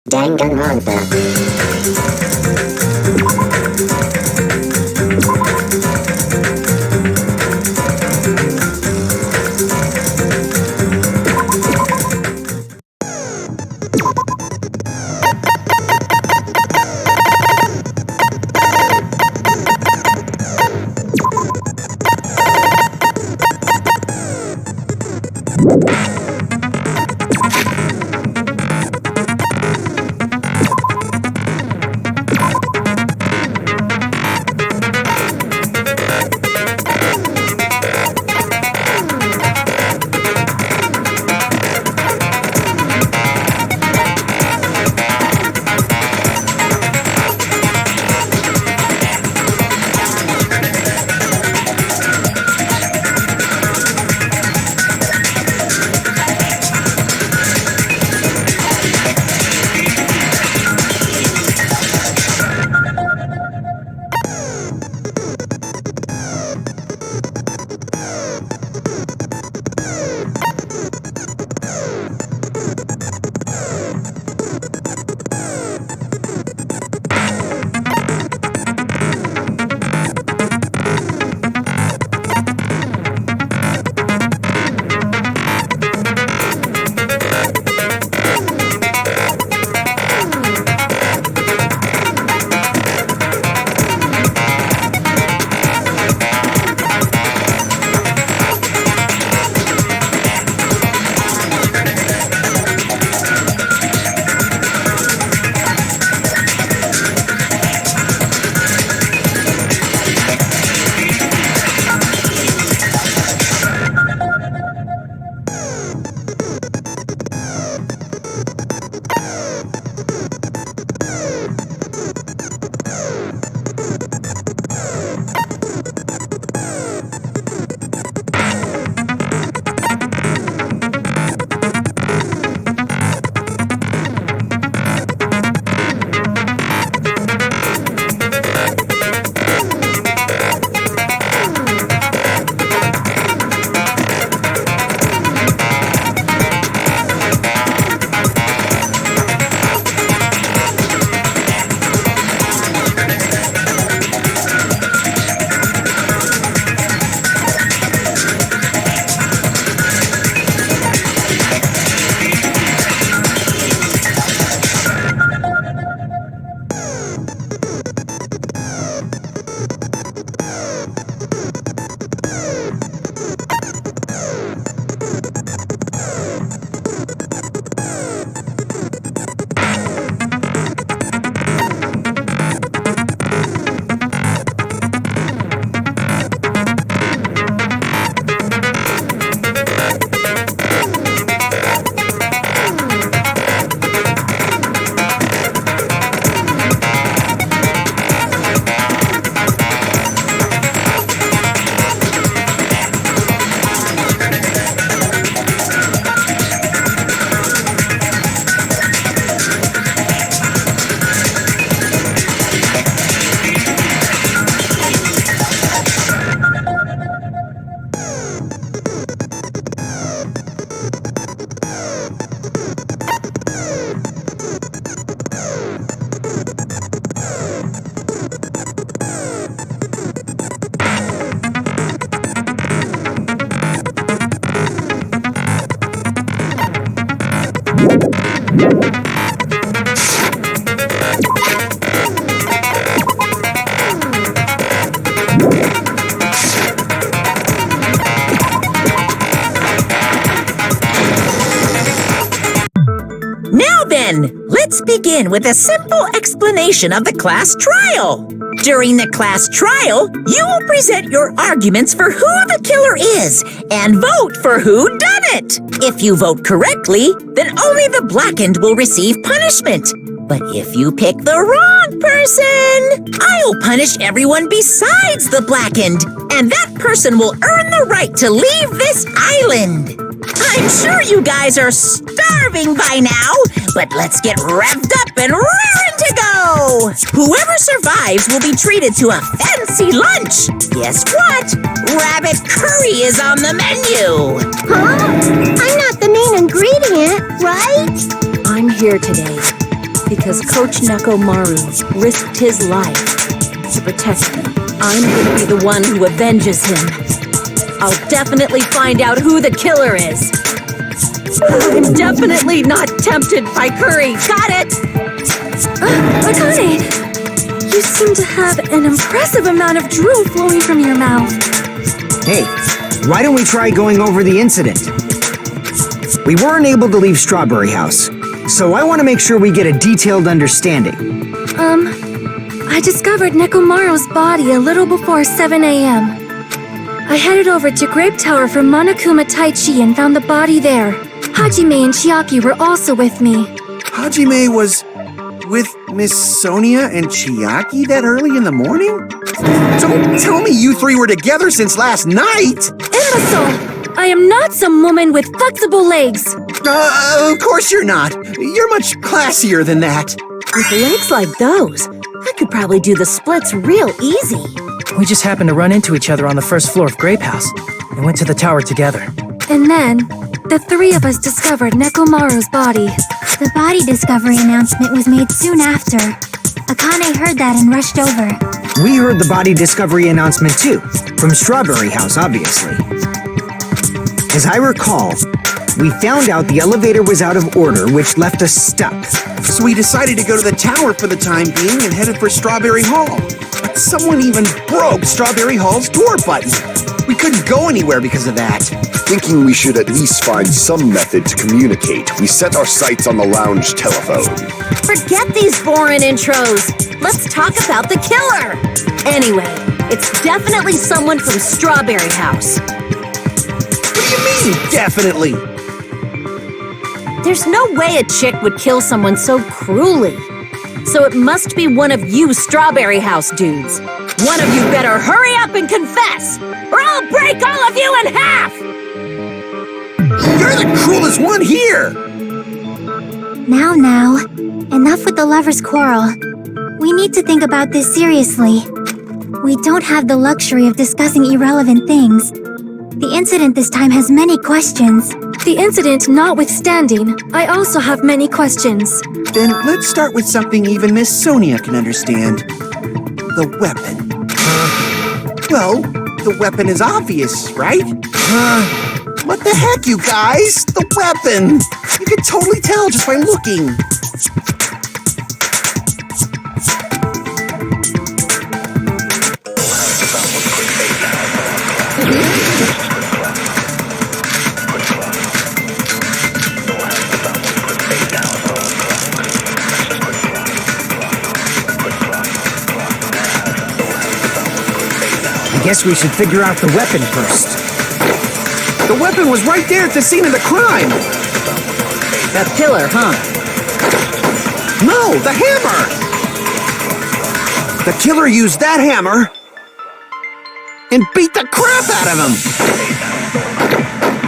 Dangitgranpa. Now then, let's begin with a simple explanation of the class trial. During the class trial, you will present your arguments for who the killer is and vote for who done it. If you vote correctly, then only the blackened will receive punishment. But if you pick the wrong person, I'll punish everyone besides the blackened, and that person will earn the right to leave this island. I'm sure you guys are starving by now, but let's get revved up and raring to go! Whoever survives will be treated to a fancy lunch. Guess what? Rabbit curry is on the menu. Huh? I'm not the main ingredient, right? I'm here today. because Coach Nekomaru risked his life to protect me. I'm gonna be the one who avenges him. I'll definitely find out who the killer is. I'm definitely not tempted by curry. Got it? Akane! You seem to have an impressive amount of drool flowing from your mouth. Hey, why don't we try going over the incident? We weren't able to leave Strawberry House, so I want to make sure we get a detailed understanding. I discovered Nekomaru's body a little before 7 a.m. I headed over to Grape Tower for Monokuma Taichi and found the body there. Hajime and Chiaki were also with me. Hajime was with Miss Sonia and Chiaki that early in the morning? Don't tell me you three were together since last night! Imbecile! I am not some woman with flexible legs! Of course you're not. You're much classier than that. With legs like those, I could probably do the splits real easy. We just happened to run into each other on the first floor of Grape House and went to the tower together. And then, the three of us discovered Nekomaru's body. The body discovery announcement was made soon after. Akane heard that and rushed over. We heard the body discovery announcement too, from Strawberry House, obviously. As I recall, we found out the elevator was out of order, which left us stuck. So we decided to go to the tower for the time being and headed for Strawberry Hall. But someone even broke Strawberry Hall's door button. We couldn't go anywhere because of that. Thinking we should at least find some method to communicate, we set our sights on the lounge telephone. Forget these boring intros. Let's talk about the killer. Anyway, it's definitely someone from Strawberry House. What do you mean, definitely? There's no way a chick would kill someone so cruelly. So it must be one of you Strawberry House dudes. One of you better hurry up and confess, or I'll break all of you in half! You're the cruelest one here! Now, enough with the lovers' quarrel. We need to think about this seriously. We don't have the luxury of discussing irrelevant things. The incident this time has many questions. The incident notwithstanding, I also have many questions. Then let's start with something even Miss Sonia can understand. The weapon. Well, the weapon is obvious, right? What the heck, you guys? The weapon! You can totally tell just by looking. I guess we should figure out the weapon first. The weapon was right there at the scene of the crime! That pillar, huh? No, the hammer! The killer used that hammer and beat the crap out of him!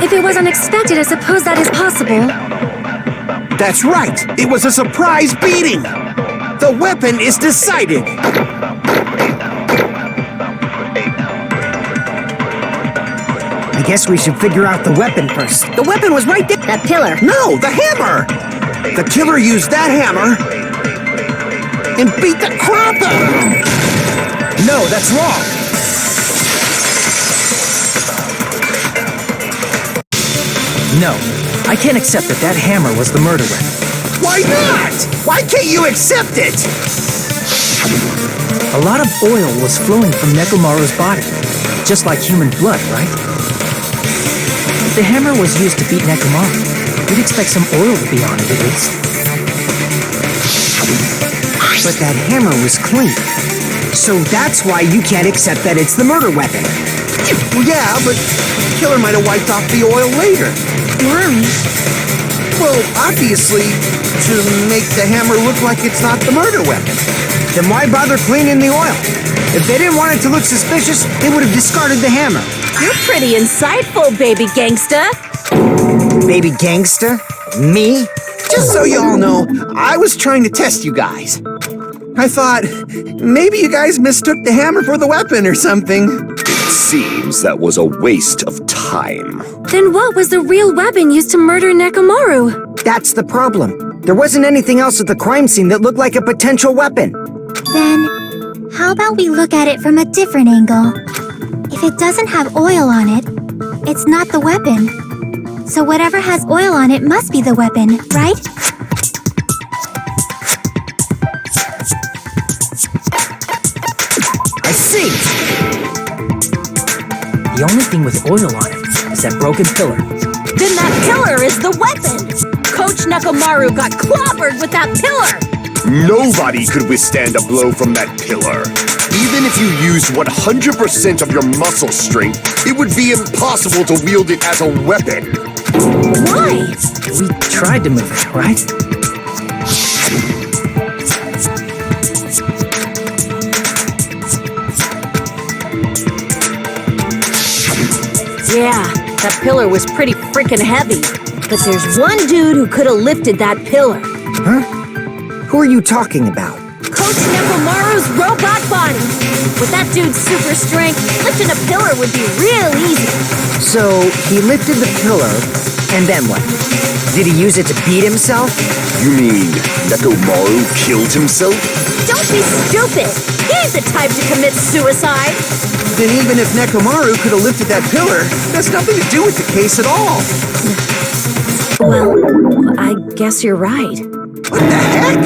If it was unexpected, I suppose that is possible. That's right! It was a surprise beating! The weapon is decided! I guess we should figure out the weapon first. The weapon was right there! That pillar. No, the hammer! The killer used that hammer and beat the crap out of him! No, that's wrong. No, I can't accept that hammer was the murder weapon. Why not? Why can't you accept it? A lot of oil was flowing from Nekomaru's body, just like human blood, right? If the hammer was used to beat Nekomaru, you'd expect some oil to be on it at least. But that hammer was clean. So that's why you can't accept that it's the murder weapon. Well, yeah, but the killer might have wiped off the oil later. Why? Well, obviously, to make the hammer look like it's not the murder weapon. Then why bother cleaning the oil? If they didn't want it to look suspicious, they would have discarded the hammer. You're pretty insightful, baby gangsta. Baby gangster? Me? Just so you all know, I was trying to test you guys. I thought, maybe you guys mistook the hammer for the weapon or something. It seems that was a waste of time. Then what was the real weapon used to murder Nekomaru? That's the problem. There wasn't anything else at the crime scene that looked like a potential weapon. Then, how about we look at it from a different angle? If it doesn't have oil on it, it's not the weapon. So whatever has oil on it must be the weapon, right? I see! The only thing with oil on it is that broken pillar. Then that pillar is the weapon! Coach Nekomaru got clobbered with that pillar! Nobody could withstand a blow from that pillar. Even if you used 100% of your muscle strength, it would be impossible to wield it as a weapon. Why? We tried to move it, right? Yeah, that pillar was pretty freaking heavy. But there's one dude who could have lifted that pillar. Huh? Who are you talking about? Coach Nekomaru's robot body. With that dude's super strength, lifting a pillar would be real easy. So, he lifted the pillar, and then what? Did he use it to beat himself? You mean Nekomaru killed himself? Don't be stupid! He ain't the type to commit suicide! Then even if Nekomaru could have lifted that pillar, that's nothing to do with the case at all. Well, I guess you're right. What the heck?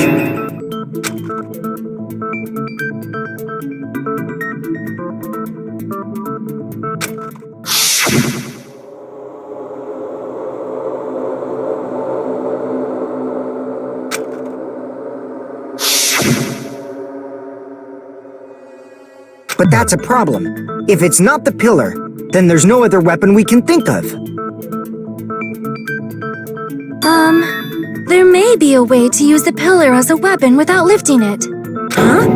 But that's a problem. If it's not the pillar, then there's no other weapon we can think of. There may be a way to use the pillar as a weapon without lifting it. Huh?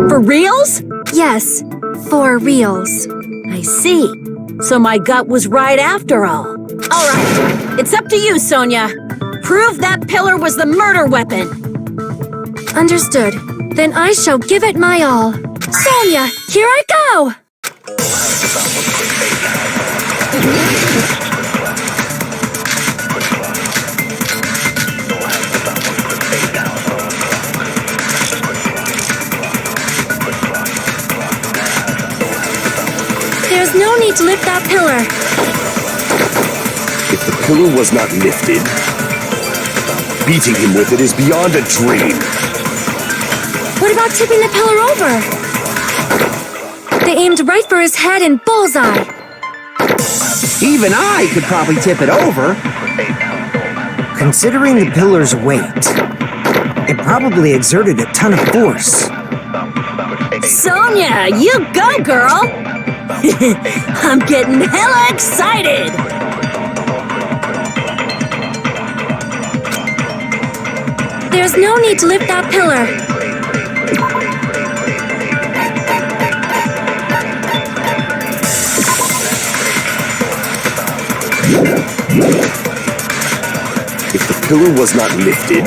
For reals? Yes, for reals. I see. So my gut was right after all. All right, it's up to you, Sonia. Prove that pillar was the murder weapon. Understood. Then I shall give it my all. Sonia, here I go! There's no need to lift that pillar. If the pillar was not lifted, beating him with it is beyond a dream. What about tipping the pillar over? They aimed right for his head and bullseye. Even I could probably tip it over. Considering the pillar's weight, it probably exerted a ton of force. Sonia, you go, girl! I'm getting hella excited! There's no need to lift that pillar. If the pillar was not lifted,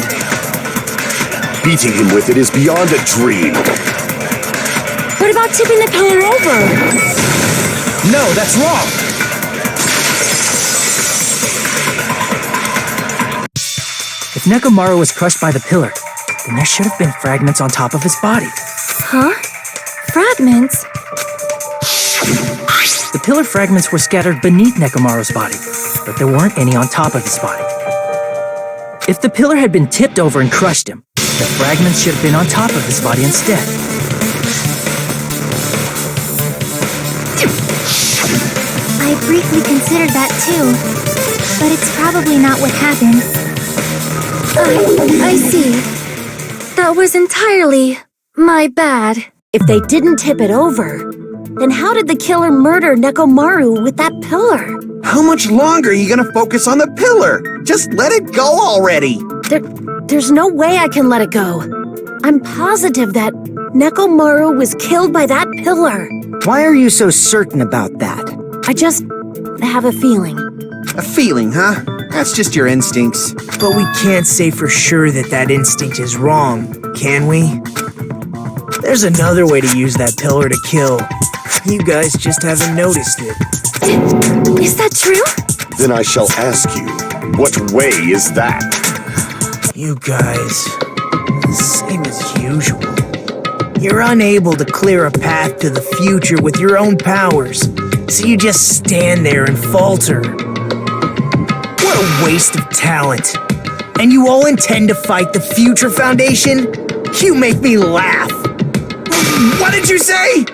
beating him with it is beyond a dream. What about tipping the pillar over? No, that's wrong! If Nekomaru was crushed by the pillar, then there should have been fragments on top of his body. Huh? Fragments? The pillar fragments were scattered beneath Nekomaru's body, but there weren't any on top of his body. If the pillar had been tipped over and crushed him, the fragments should have been on top of his body instead. I briefly considered that too, but it's probably not what happened. I see. That was entirely my bad. If they didn't tip it over, then how did the killer murder Nekomaru with that pillar? How much longer are you gonna focus on the pillar? Just let it go already! There's no way I can let it go. I'm positive that Nekomaru was killed by that pillar. Why are you so certain about that? I just have a feeling. A feeling, huh? That's just your instincts. But we can't say for sure that that instinct is wrong, can we? There's another way to use that pillar to kill. You guys just haven't noticed it. Is that true? Then I shall ask you, what way is that? You guys, same as usual. You're unable to clear a path to the future with your own powers, so you just stand there and falter. What a waste of talent. And you all intend to fight the Future Foundation? You make me laugh. What did you say?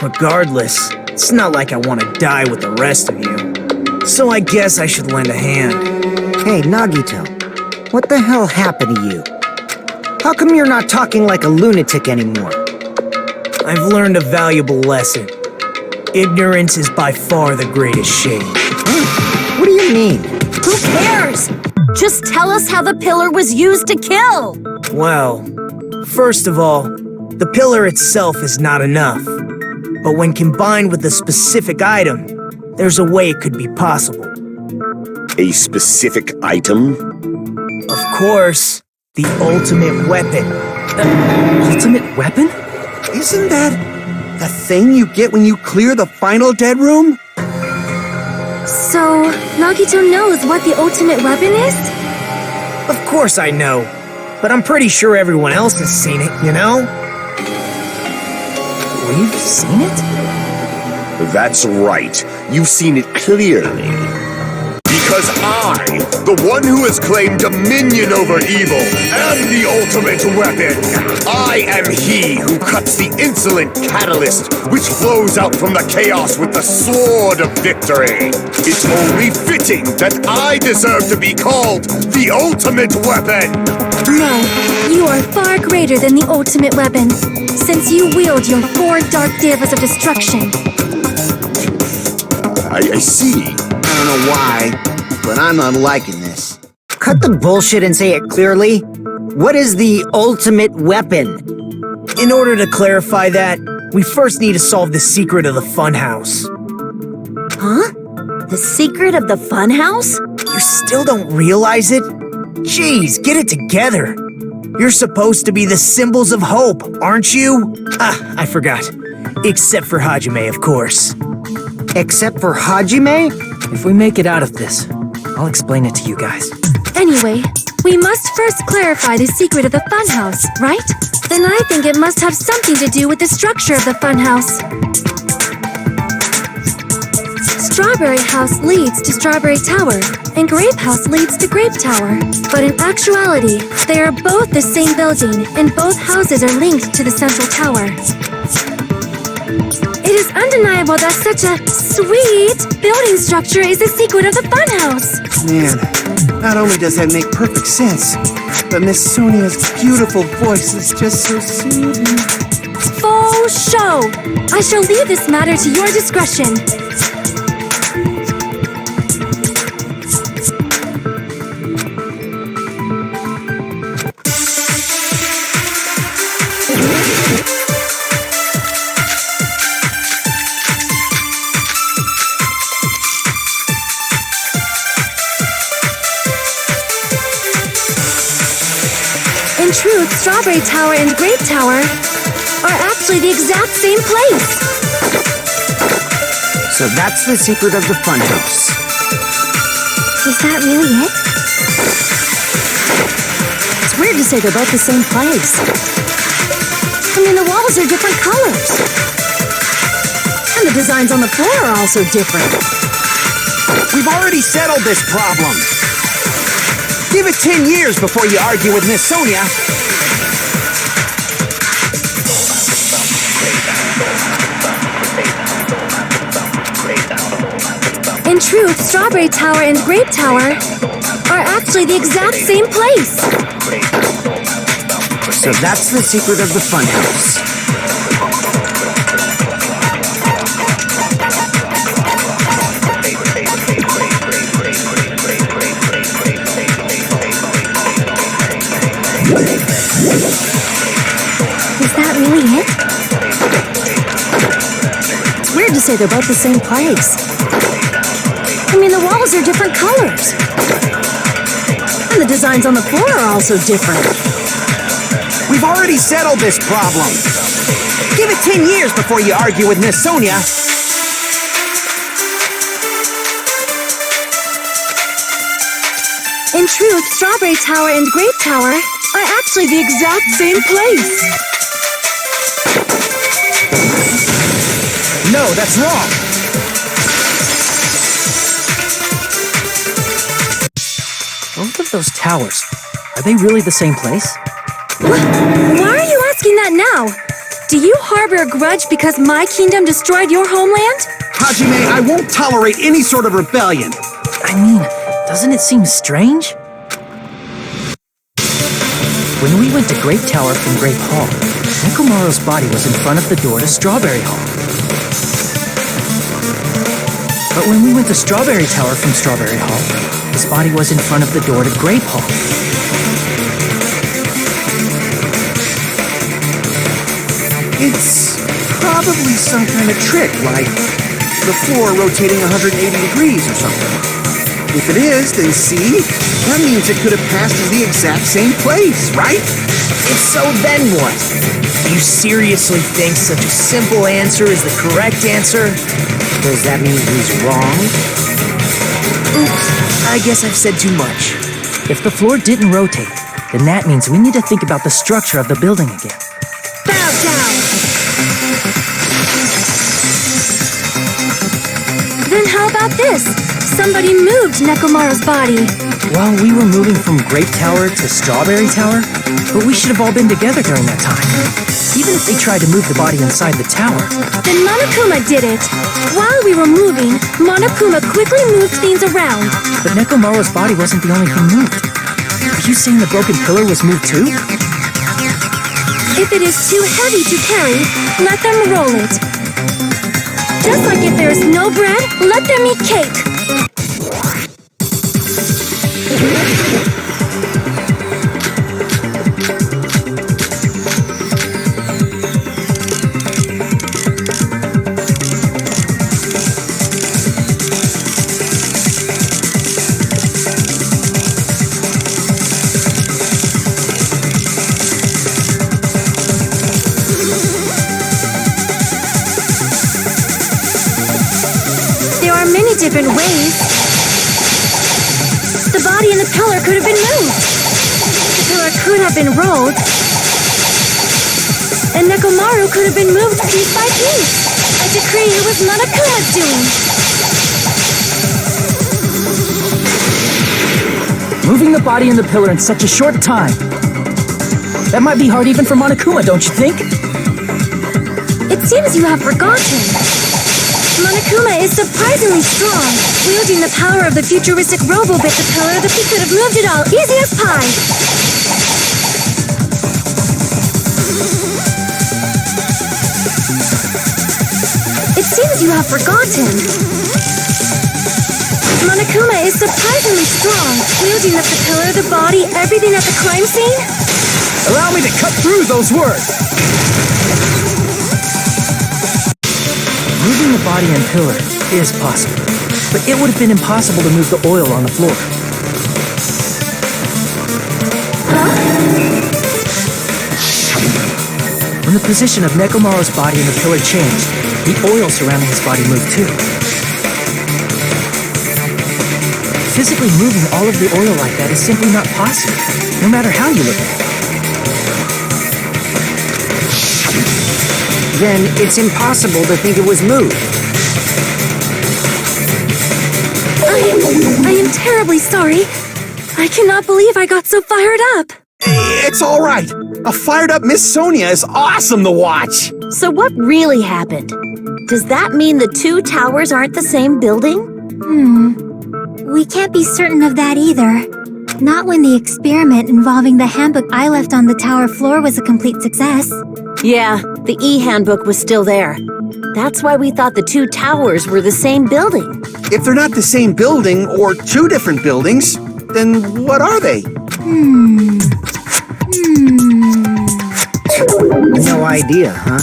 Regardless, it's not like I want to die with the rest of you. So I guess I should lend a hand. Hey, Nagito, what the hell happened to you? How come you're not talking like a lunatic anymore? I've learned a valuable lesson. Ignorance is by far the greatest shame. What do you mean? Who cares? Just tell us how the pillar was used to kill! Well, first of all, the pillar itself is not enough. But when combined with a specific item, there's a way it could be possible. A specific item? Of course, the ultimate weapon. Ultimate weapon? Isn't that the thing you get when you clear the final dead room? So, Nagito knows what the ultimate weapon is? Of course I know, but I'm pretty sure everyone else has seen it, you know? We've seen it? That's right. You've seen it clearly. Because I, the one who has claimed dominion over evil, am the ultimate weapon. I am he who cuts the insolent catalyst which flows out from the chaos with the sword of victory. It's only fitting that I deserve to be called the ultimate weapon. No, you are far greater than the ultimate weapon, since you wield your 4 dark devas of destruction. I see. I don't know why, but I'm not liking this. Cut the bullshit and say it clearly. What is the ultimate weapon? In order to clarify that, we first need to solve the secret of the funhouse. Huh? The secret of the funhouse? You still don't realize it? Jeez, get it together. You're supposed to be the symbols of hope, aren't you? Ah, I forgot. Except for Hajime, of course. Except for Hajime? If we make it out of this, I'll explain it to you guys. Anyway, we must first clarify the secret of the funhouse, right? Then I think it must have something to do with the structure of the funhouse. Strawberry House leads to Strawberry Tower, and Grape House leads to Grape Tower. But in actuality, they are both the same building, and both houses are linked to the central tower. It is undeniable that such a sweet building structure is the secret of the funhouse. Man, not only does that make perfect sense, but Miss Sonia's beautiful voice is just so soothing. Faux show! I shall leave this matter to your discretion. In truth, Strawberry Tower and Grape Tower are actually the exact same place. So that's the secret of the funhouse. Is that really it? It's weird to say they're both the same place. I mean, the walls are different colors. And the designs on the floor are also different. We've already settled this problem. Give it 10 years before you argue with Miss Sonia. In truth, Strawberry Tower and Grape Tower are actually the exact same place. So that's the secret of the funhouse. Is that really it? It's weird to say they're both the same place. I mean, the walls are different colors. And the designs on the floor are also different. We've already settled this problem. Give it 10 years before you argue with Miss Sonia. In truth, Strawberry Tower and Grape Tower are actually the exact same place. No, that's wrong. Both of those towers, are they really the same place? Why are you asking that now? Do you harbor a grudge because my kingdom destroyed your homeland? Hajime, I won't tolerate any sort of rebellion. I mean, doesn't it seem strange? When we went to Grape Tower from Grape Hall, Nekomaru's body was in front of the door to Strawberry Hall. But when we went to Strawberry Tower from Strawberry Hall, his body was in front of the door to Grape Hall. It's probably some kind of trick, like the floor rotating 180 degrees or something. If it is, then see? That means it could have passed as the exact same place, right? If so, then what? Do you seriously think such a simple answer is the correct answer? Does that mean he's wrong? Oops, I guess I've said too much. If the floor didn't rotate, then that means we need to think about the structure of the building again. Bow down! Then how about this? Somebody moved Nekomaru's body. Well, we were moving from Grape Tower to Strawberry Tower, but we should have all been together during that time. Even if they tried to move the body inside the tower. Then Monokuma did it. While we were moving, Monokuma quickly moved things around. But Nekomaru's body wasn't the only thing moved. Are you saying the broken pillar was moved too? If it is too heavy to carry, let them roll it. Just like if there is no bread, let them eat cake. Different ways. The body and the pillar could have been moved. The pillar could have been rolled. And Nekomaru could have been moved piece by piece. I decree it was Monokuma's doing. Moving the body and the pillar in such a short time. That might be hard even for Monokuma, don't you think? It seems you have forgotten. Monokuma is surprisingly strong. Wielding the power of the futuristic robo-bit the pillar, he could have moved it all easy as pie. It seems you have forgotten. Monokuma is surprisingly strong. Wielding up the pillar, the body, everything at the crime scene. Allow me to cut through those words. Moving the body and pillar is possible, but it would have been impossible to move the oil on the floor. When the position of Nekomaru's body and the pillar changed, the oil surrounding his body moved too. Physically moving all of the oil like that is simply not possible, no matter how you look at it. Then it's impossible to think it was moved. I am terribly sorry. I cannot believe I got so fired up. It's all right. A fired-up Miss Sonia is awesome to watch. So what really happened? Does that mean the two towers aren't the same building? We can't be certain of that either. Not when the experiment involving the handbook I left on the tower floor was a complete success. Yeah, the e-handbook was still there. That's why we thought the two towers were the same building. If they're not the same building or two different buildings, then what are they? No idea, huh?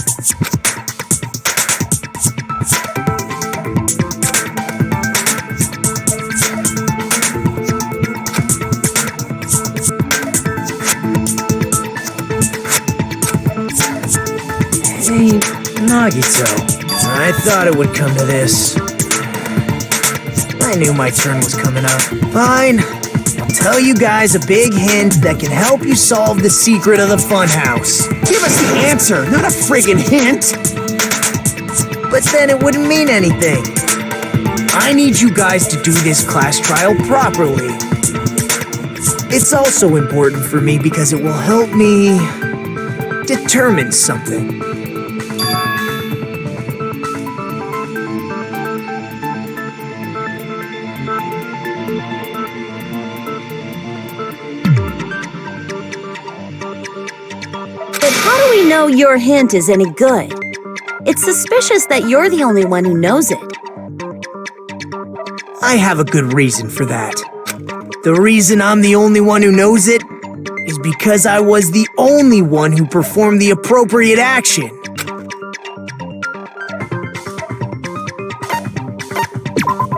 Hey, Nagito. I thought it would come to this. I knew my turn was coming up. Fine. I'll tell you guys a big hint that can help you solve the secret of the funhouse. Give us the answer, not a friggin' hint. But then it wouldn't mean anything. I need you guys to do this class trial properly. It's also important for me because it will help me determine something. But how do we know your hint is any good? It's suspicious that you're the only one who knows it. I have a good reason for that. The reason I'm the only one who knows it is because I was the only one who performed the appropriate action.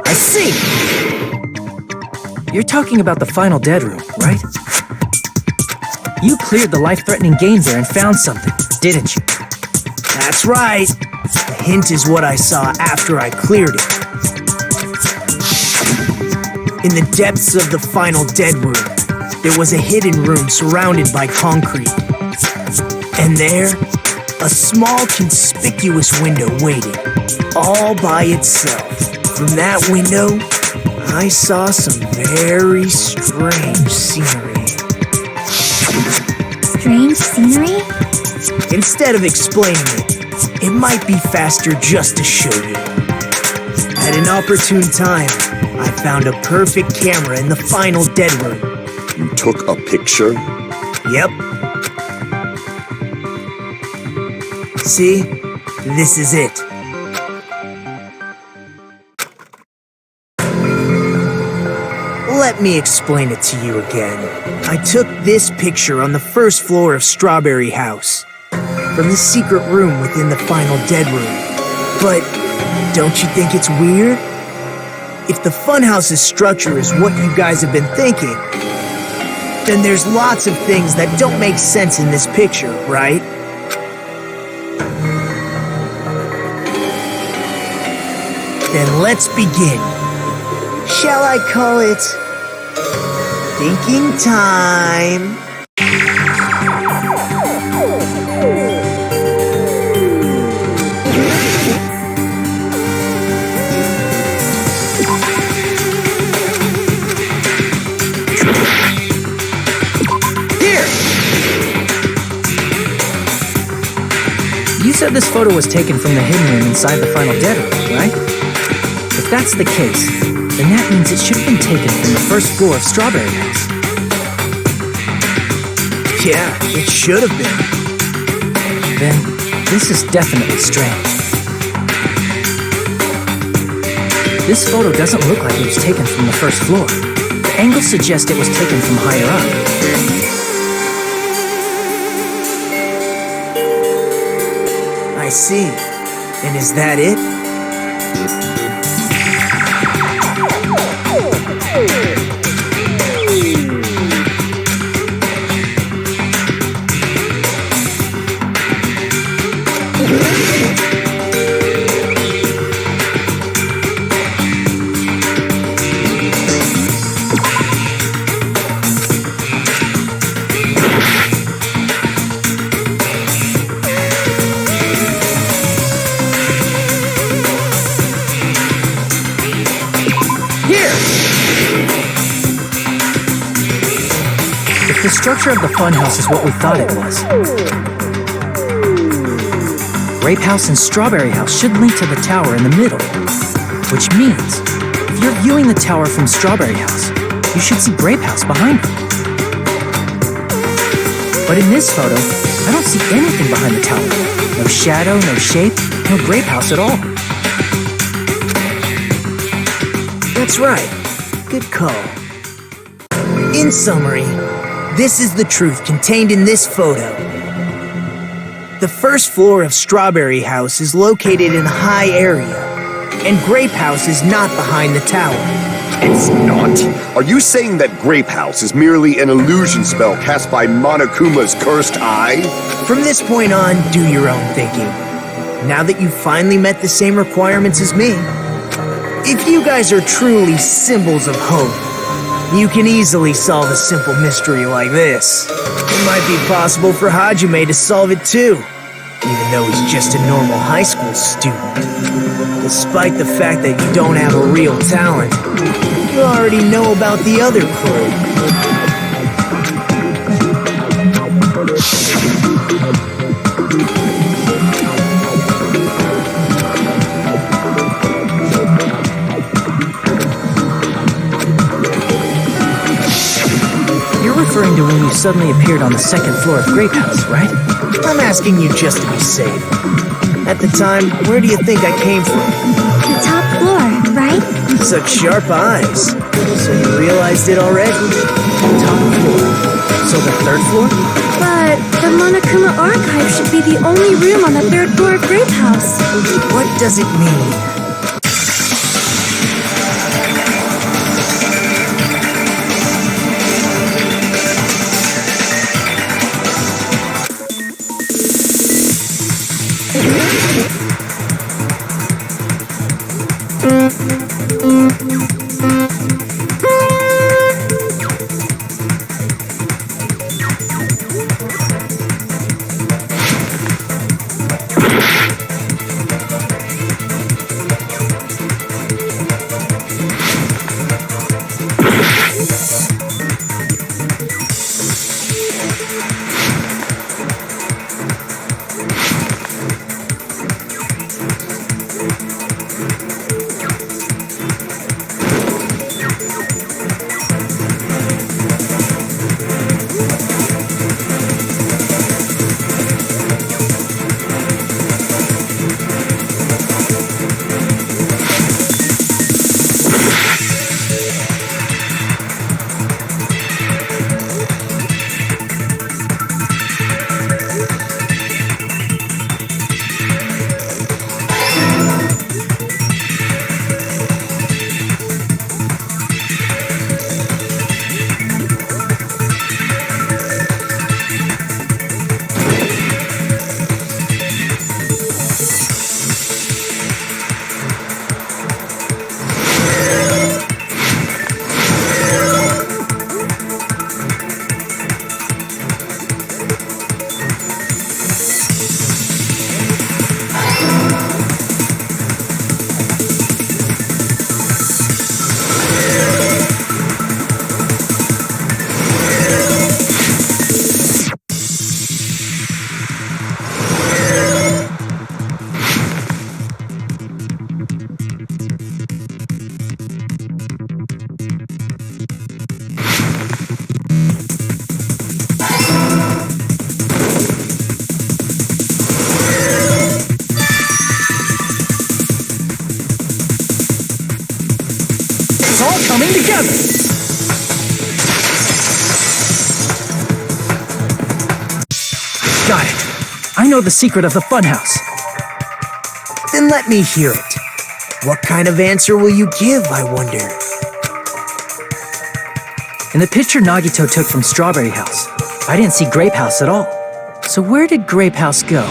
I see. You're talking about the final dead room, right? You cleared the life-threatening game there and found something, didn't you? That's right. The hint is what I saw after I cleared it. In the depths of the final dead room, there was a hidden room surrounded by concrete. And there, a small conspicuous window waited, all by itself. From that window, I saw some very strange scenery. Strange scenery? Instead of explaining it might be faster just to show you. At an opportune time, I found a perfect camera in the final dead room. You took a picture? Yep. See? This is it. Let me explain it to you again. I took this picture on the first floor of Strawberry House, from the secret room within the final dead room. But don't you think it's weird? If the funhouse's structure is what you guys have been thinking, then there's lots of things that don't make sense in this picture, right? Then let's begin. Shall I call it thinking time? You said this photo was taken from the hidden room inside the final dead room, right? If that's the case, then that means it should have been taken from the first floor of Strawberry House. Yeah, it should have been. Then, this is definitely strange. This photo doesn't look like it was taken from the first floor. The angles suggest it was taken from higher up. I see. And is that it? The structure of the funhouse is what we thought it was. Grape House and Strawberry House should link to the tower in the middle. Which means, if you're viewing the tower from Strawberry House, you should see Grape House behind it. But in this photo, I don't see anything behind the tower. No shadow, no shape, no Grape House at all. That's right. Good call. In summary, this is the truth contained in this photo. The first floor of Strawberry House is located in a high area, and Grape House is not behind the tower. It's not? Are you saying that Grape House is merely an illusion spell cast by Monokuma's cursed eye? From this point on, do your own thinking. Now that you've finally met the same requirements as me, if you guys are truly symbols of hope, You can easily solve a simple mystery like this. It might be possible for Hajime to solve it too, even though he's just a normal high school student. Despite the fact that you don't have a real talent, you already know about the other crew. Referring to when you suddenly appeared on the second floor of Grape House, right? I'm asking you just to be safe. At the time, where do you think I came from? The top floor, right? Such sharp eyes. So you realized it already? Top floor. So the third floor? But the Monokuma archive should be the only room on the third floor of Grape House. What does it mean? Coming together! Got it. I know the secret of the funhouse. Then let me hear it. What kind of answer will you give, I wonder? In the picture Nagito took from Strawberry House, I didn't see Grape House at all. So where did Grape House go?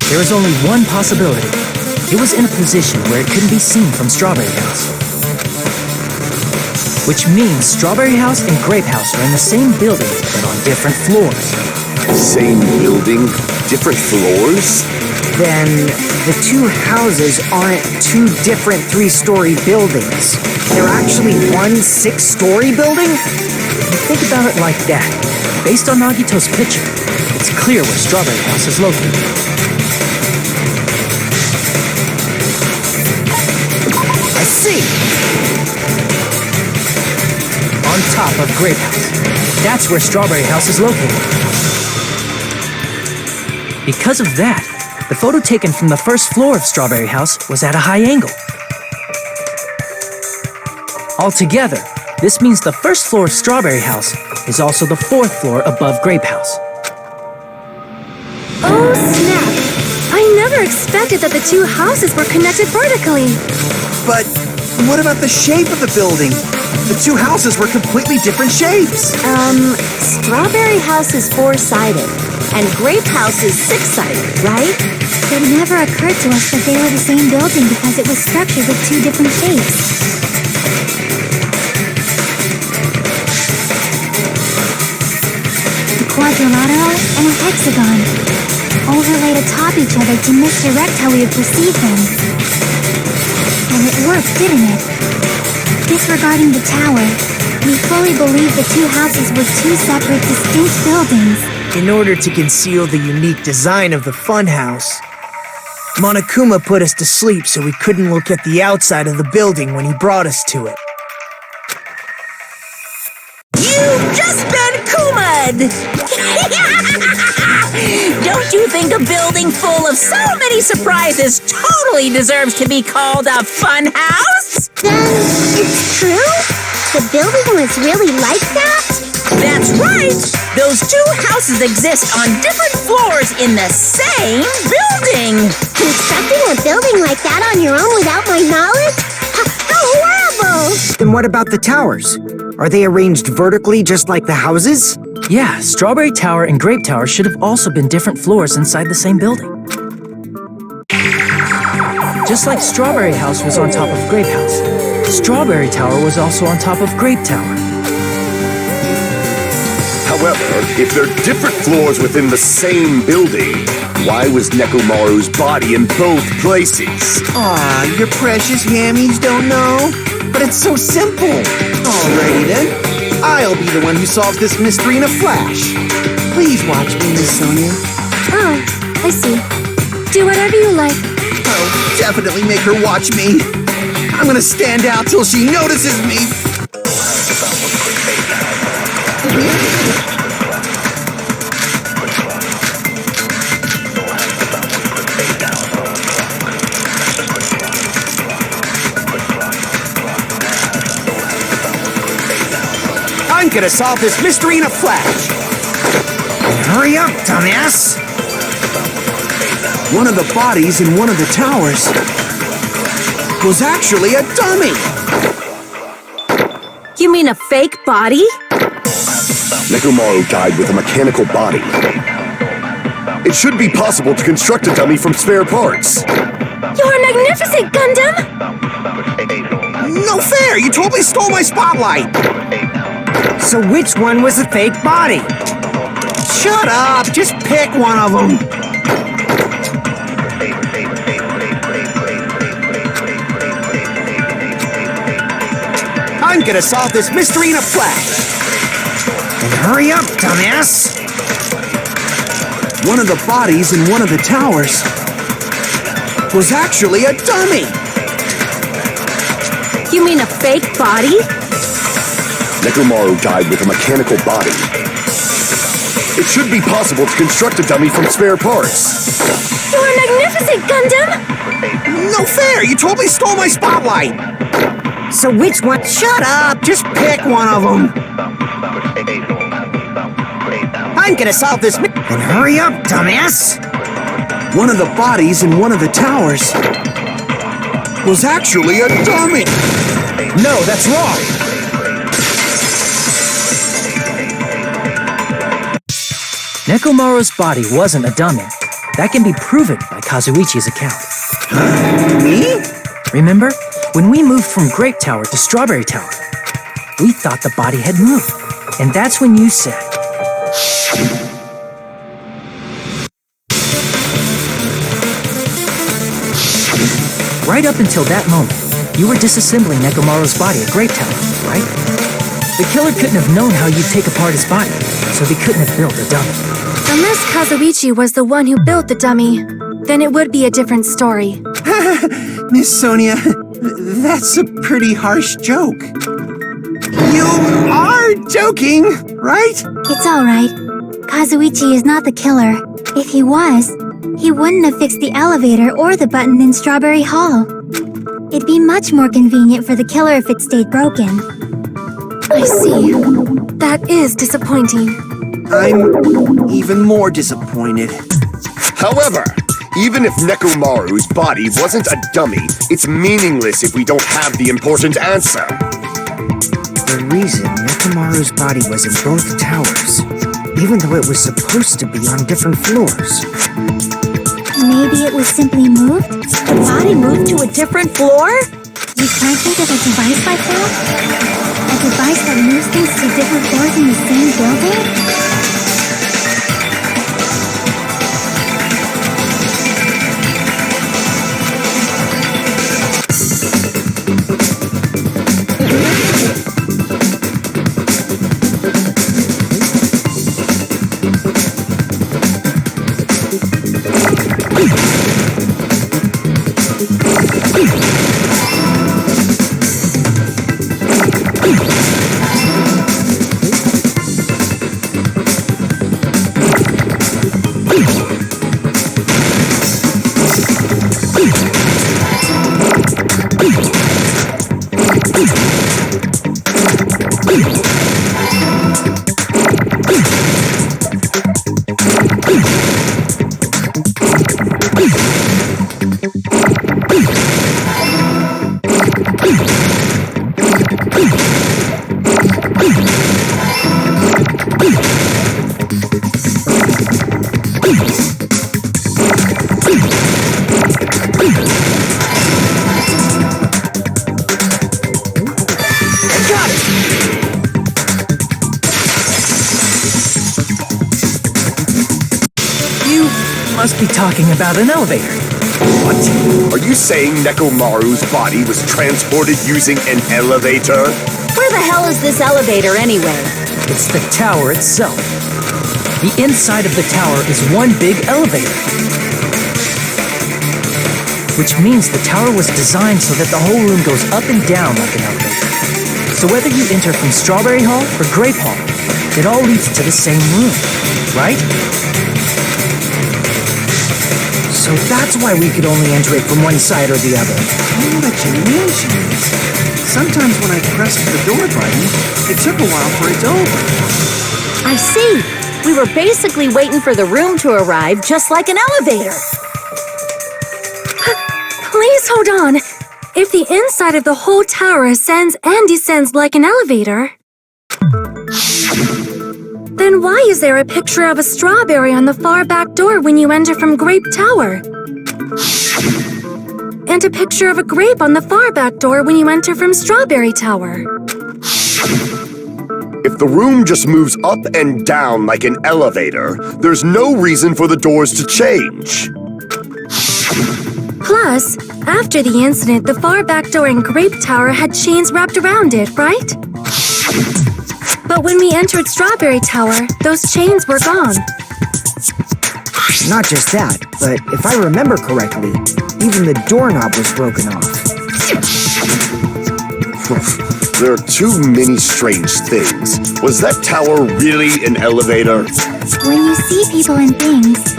There is only one possibility. It was in a position where it couldn't be seen from Strawberry House. Which means Strawberry House and Grape House are in the same building, but on different floors. Same building, different floors? Then the two houses aren't two different 3-story buildings. They're actually one 6-story building? Think about it like that. Based on Nagito's picture, it's clear where Strawberry House is located. I see! On top of Grape House. That's where Strawberry House is located. Because of that, the photo taken from the first floor of Strawberry House was at a high angle. Altogether, this means the first floor of Strawberry House is also the 4th floor above Grape House. Oh, snap! I never expected that the two houses were connected vertically. But what about the shape of the building? The two houses were completely different shapes. Strawberry House is 4-sided, and Grape House is 6-sided, right? It never occurred to us that they were the same building because it was structured with two different shapes. equilateral and a hexagon, overlaid atop each other to misdirect how we would perceive them. And it worked, didn't it? Disregarding the tower, we fully believed the two houses were two separate, distinct buildings. In order to conceal the unique design of the funhouse, Monokuma put us to sleep so we couldn't look at the outside of the building when he brought us to it. You've just been Kuma'd! Don't you think a building full of so many surprises totally deserves to be called a fun house? Then, it's true? The building was really like that? That's right! Those two houses exist on different floors in the same building! Constructing a building like that on your own without my knowledge? How horrible! Then what about the towers? Are they arranged vertically just like the houses? Yeah, Strawberry Tower and Grape Tower should have also been different floors inside the same building. Just like Strawberry House was on top of Grape House, Strawberry Tower was also on top of Grape Tower. However, if they're different floors within the same building, why was Nekomaru's body in both places? Aw, your precious hammies don't know? But it's so simple. Alrighty then. I'll be the one who solves this mystery in a flash. Please watch me, Miss Sonia. Oh, I see. Do whatever you like. I'll definitely make her watch me. I'm gonna stand out till she notices me. I'm gonna solve this mystery in a flash. Hurry up, dumbass! One of the bodies in one of the towers was actually a dummy. You mean a fake body? Nekomaru died with a mechanical body. It should be possible to construct a dummy from spare parts. You're magnificent, Gundam! No fair! You totally stole my spotlight! So which one was the fake body? Shut up! Just pick one of them! I'm gonna solve this mystery in a flash! And hurry up, dumbass! One of the bodies in one of the towers was actually a dummy! You mean a fake body? Nekomaru died with a mechanical body. It should be possible to construct a dummy from spare parts. You're magnificent, Gundam! No fair! You totally stole my spotlight! So which one? Shut up! Just pick one of them! I'm gonna solve this And hurry up, dumbass! One of the bodies in one of the towers was actually a dummy! No, that's wrong! Nekomaru's body wasn't a dummy. That can be proven by Kazuichi's account. Me? Remember? When we moved from Grape Tower to Strawberry Tower, we thought the body had moved. And that's when you said, right up until that moment, you were disassembling Nekomaru's body at Grape Tower, right? The killer couldn't have known how you'd take apart his body, so they couldn't have built a dummy. Unless Kazuichi was the one who built the dummy, then it would be a different story. Miss Sonia, that's a pretty harsh joke. You are joking, right? It's alright. Kazuichi is not the killer. If he was, he wouldn't have fixed the elevator or the button in Strawberry Hall. It'd be much more convenient for the killer if it stayed broken. I see. That is disappointing. I'm even more disappointed. However, even if Nekomaru's body wasn't a dummy, it's meaningless if we don't have the important answer. The reason Nekomaru's body was in both towers, even though it was supposed to be on different floors. Maybe it was simply moved? The body moved to a different floor? You can't think of a device like that? A device that moves things to different floors in the same building? must be talking about an elevator. What? Are you saying Nekomaru's body was transported using an elevator? Where the hell is this elevator anyway? It's the tower itself. The inside of the tower is one big elevator. Which means the tower was designed so that the whole room goes up and down like an elevator. So whether you enter from Strawberry Hall or Grape Hall, it all leads to the same room, right? So that's why we could only enter it from one side or the other. Now that you mention it, sometimes when I pressed the door button, it took a while for it to open. I see. We were basically waiting for the room to arrive, just like an elevator. Please hold on. If the inside of the whole tower ascends and descends like an elevator, then why is there a picture of a strawberry on the far back door when you enter from Grape Tower? And a picture of a grape on the far back door when you enter from Strawberry Tower? If the room just moves up and down like an elevator, there's no reason for the doors to change. Plus, after the incident, the far back door in Grape Tower had chains wrapped around it, right? But when we entered Strawberry Tower, those chains were gone. Not just that, but if I remember correctly, even the doorknob was broken off. There are too many strange things. Was that tower really an elevator? When you see people and things,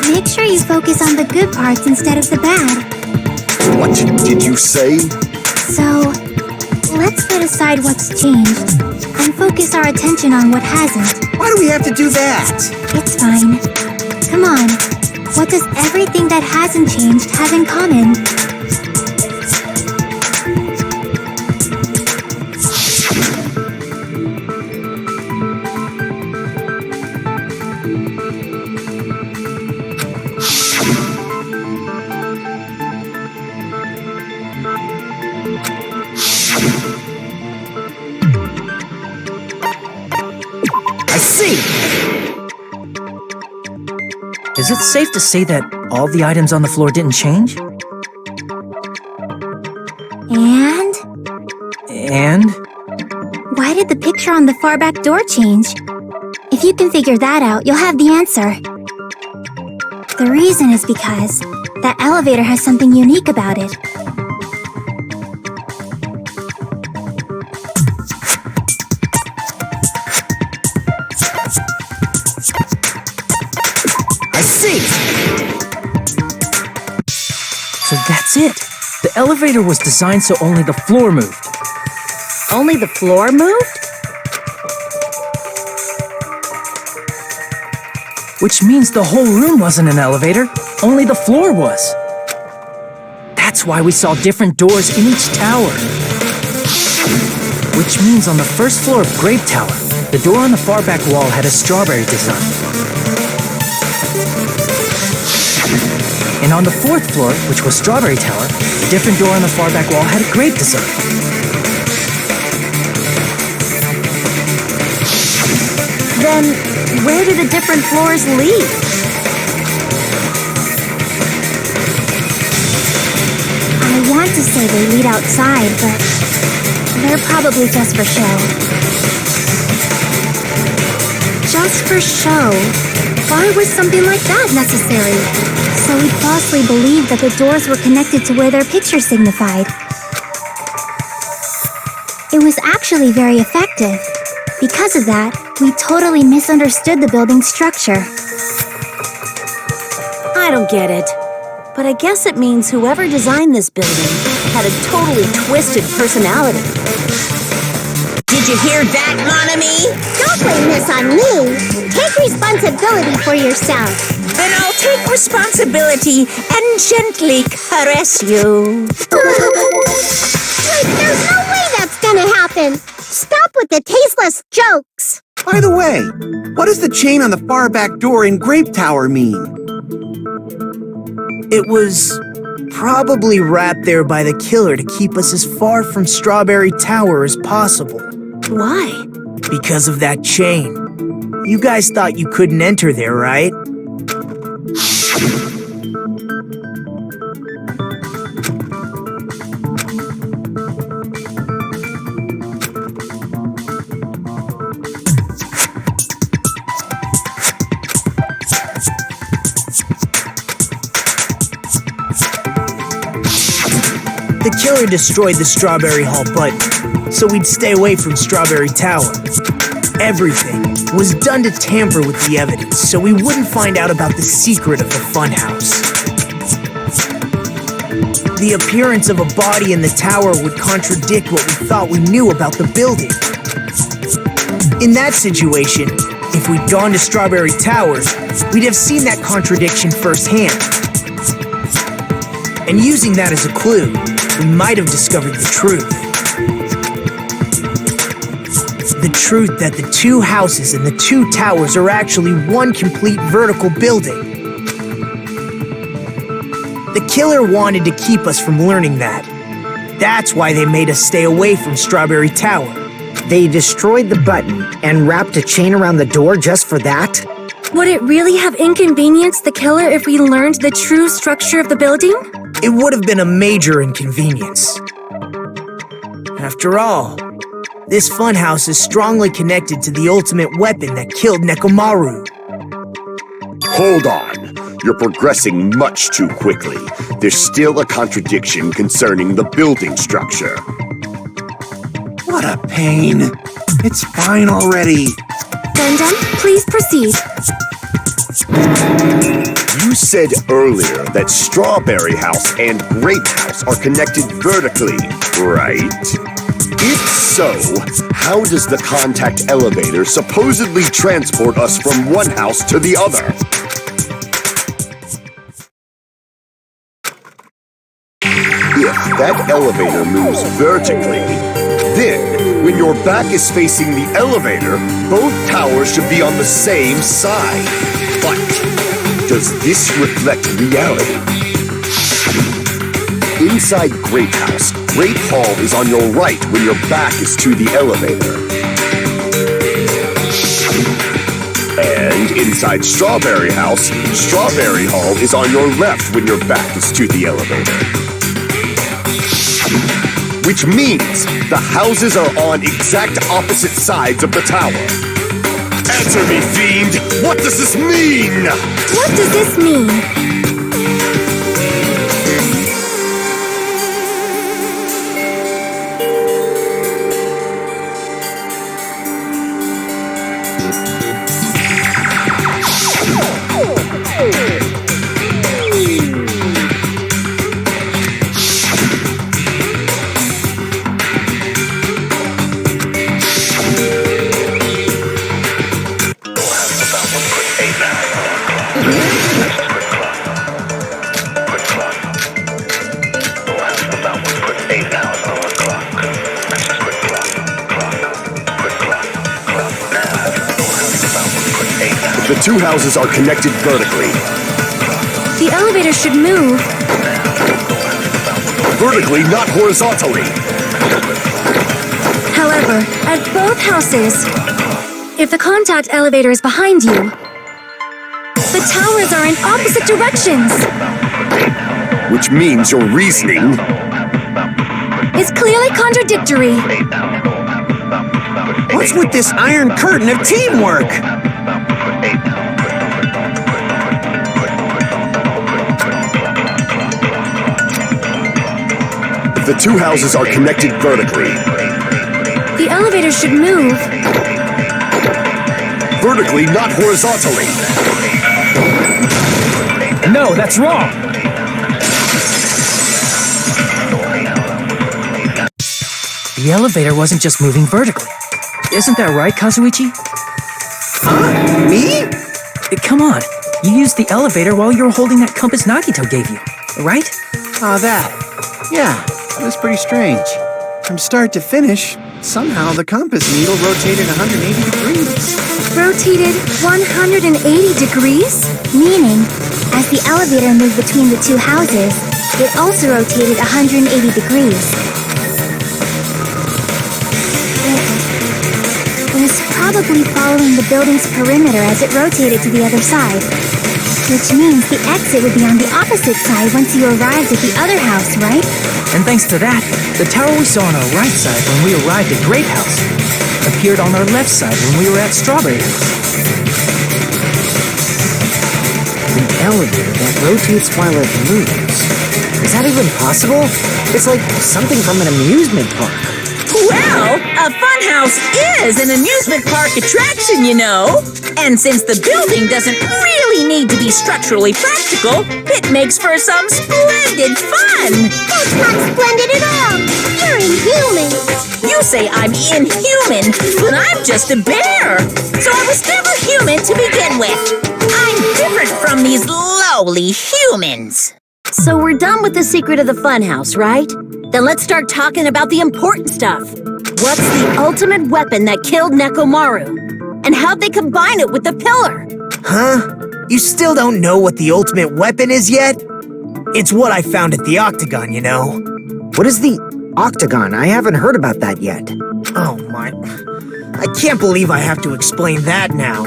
make sure you focus on the good parts instead of the bad. What did you say? So, let's put aside what's changed and focus our attention on what hasn't. Why do we have to do that? It's fine. Come on. What does everything that hasn't changed have in common? I see! Is it safe to say that all the items on the floor didn't change? And? And? Why did the picture on the far back door change? If you can figure that out, you'll have the answer. The reason is because that elevator has something unique about it. I see! So that's it. The elevator was designed so only the floor moved. Only the floor moved? Which means the whole room wasn't an elevator, only the floor was. That's why we saw different doors in each tower. Which means on the first floor of Grape Tower, the door on the far back wall had a strawberry design. And on the fourth floor, which was Strawberry Tower, a different door on the far back wall had a grape design. Then, where do the different floors lead? I want to say they lead outside, but they're probably just for show. Just for show? Why was something like that necessary? So we falsely believed that the doors were connected to where their picture signified. It was actually very effective. Because of that, we totally misunderstood the building's structure. I don't get it. But I guess it means whoever designed this building had a totally twisted personality. Did you hear that, mon ami? Don't blame this on me. Take responsibility for yourself. Then I'll take responsibility and gently caress you. Wait, there's no way that's gonna happen. Stop with the tasteless jokes. By the way, what does the chain on the far back door in Grape Tower mean? It was probably wrapped there by the killer to keep us as far from Strawberry Tower as possible. Why? Because of that chain. You guys thought you couldn't enter there, right? The killer destroyed the Strawberry Hall button, so we'd stay away from Strawberry Tower. Everything was done to tamper with the evidence, so we wouldn't find out about the secret of the funhouse. The appearance of a body in the tower would contradict what we thought we knew about the building. In that situation, if we'd gone to Strawberry Tower, we'd have seen that contradiction firsthand. And using that as a clue, we might have discovered the truth. The truth that the two houses and the two towers are actually one complete vertical building. The killer wanted to keep us from learning that. That's why they made us stay away from Strawberry Tower. They destroyed the button and wrapped a chain around the door just for that? Would it really have inconvenienced the killer if we learned the true structure of the building? It would have been a major inconvenience. After all, this funhouse is strongly connected to the ultimate weapon that killed Nekomaru. Hold on. You're progressing much too quickly. There's still a contradiction concerning the building structure. What a pain. It's fine already. Gundam, please proceed. You said earlier that Strawberry House and Grape House are connected vertically, right? If so, how does the contact elevator supposedly transport us from one house to the other? If that elevator moves vertically, then when your back is facing the elevator, both towers should be on the same side. But does this reflect reality? Inside Grape House, Grape Hall is on your right when your back is to the elevator. And inside Strawberry House, Strawberry Hall is on your left when your back is to the elevator. Which means the houses are on exact opposite sides of the tower. Answer me, fiend! What does this mean? What does this mean? The two houses are connected vertically. The elevator should move. Vertically, not horizontally. However, at both houses, if the contact elevator is behind you, the towers are in opposite directions. Which means your reasoning It's clearly contradictory. What's with this iron curtain of teamwork? The two houses are connected vertically. The elevator should move. Vertically, not horizontally. No, that's wrong! The elevator wasn't just moving vertically. Isn't that right, Kazuichi? Huh? Me? Come on, you used the elevator while you were holding that compass Nagito gave you, right? Oh, that. Yeah, that was pretty strange. From start to finish, somehow the compass needle rotated 180 degrees. Rotated 180 degrees? Meaning, as the elevator moved between the two houses, it also rotated 180 degrees. It was probably probably following the building's perimeter as it rotated to the other side. Which means the exit would be on the opposite side once you arrived at the other house, right? And thanks to that, the tower we saw on our right side when we arrived at Grape House appeared on our left side when we were at Strawberry House. An elevator that rotates while it moves. Is that even possible? It's like something from an amusement park. Well, a funhouse is an amusement park attraction, you know. And since the building doesn't really need to be structurally practical, it makes for some splendid fun. That's not splendid at all. You're inhuman. You say I'm inhuman, but I'm just a bear. So I was never human to begin with. I'm different from these lowly humans. So we're done with the secret of the funhouse, right? Then let's start talking about the important stuff. What's the ultimate weapon that killed Nekomaru? And how'd they combine it with the pillar? Huh? You still don't know what the ultimate weapon is yet? It's what I found at the Octagon, you know. What is the Octagon? I haven't heard about that yet. Oh my... I can't believe I have to explain that now.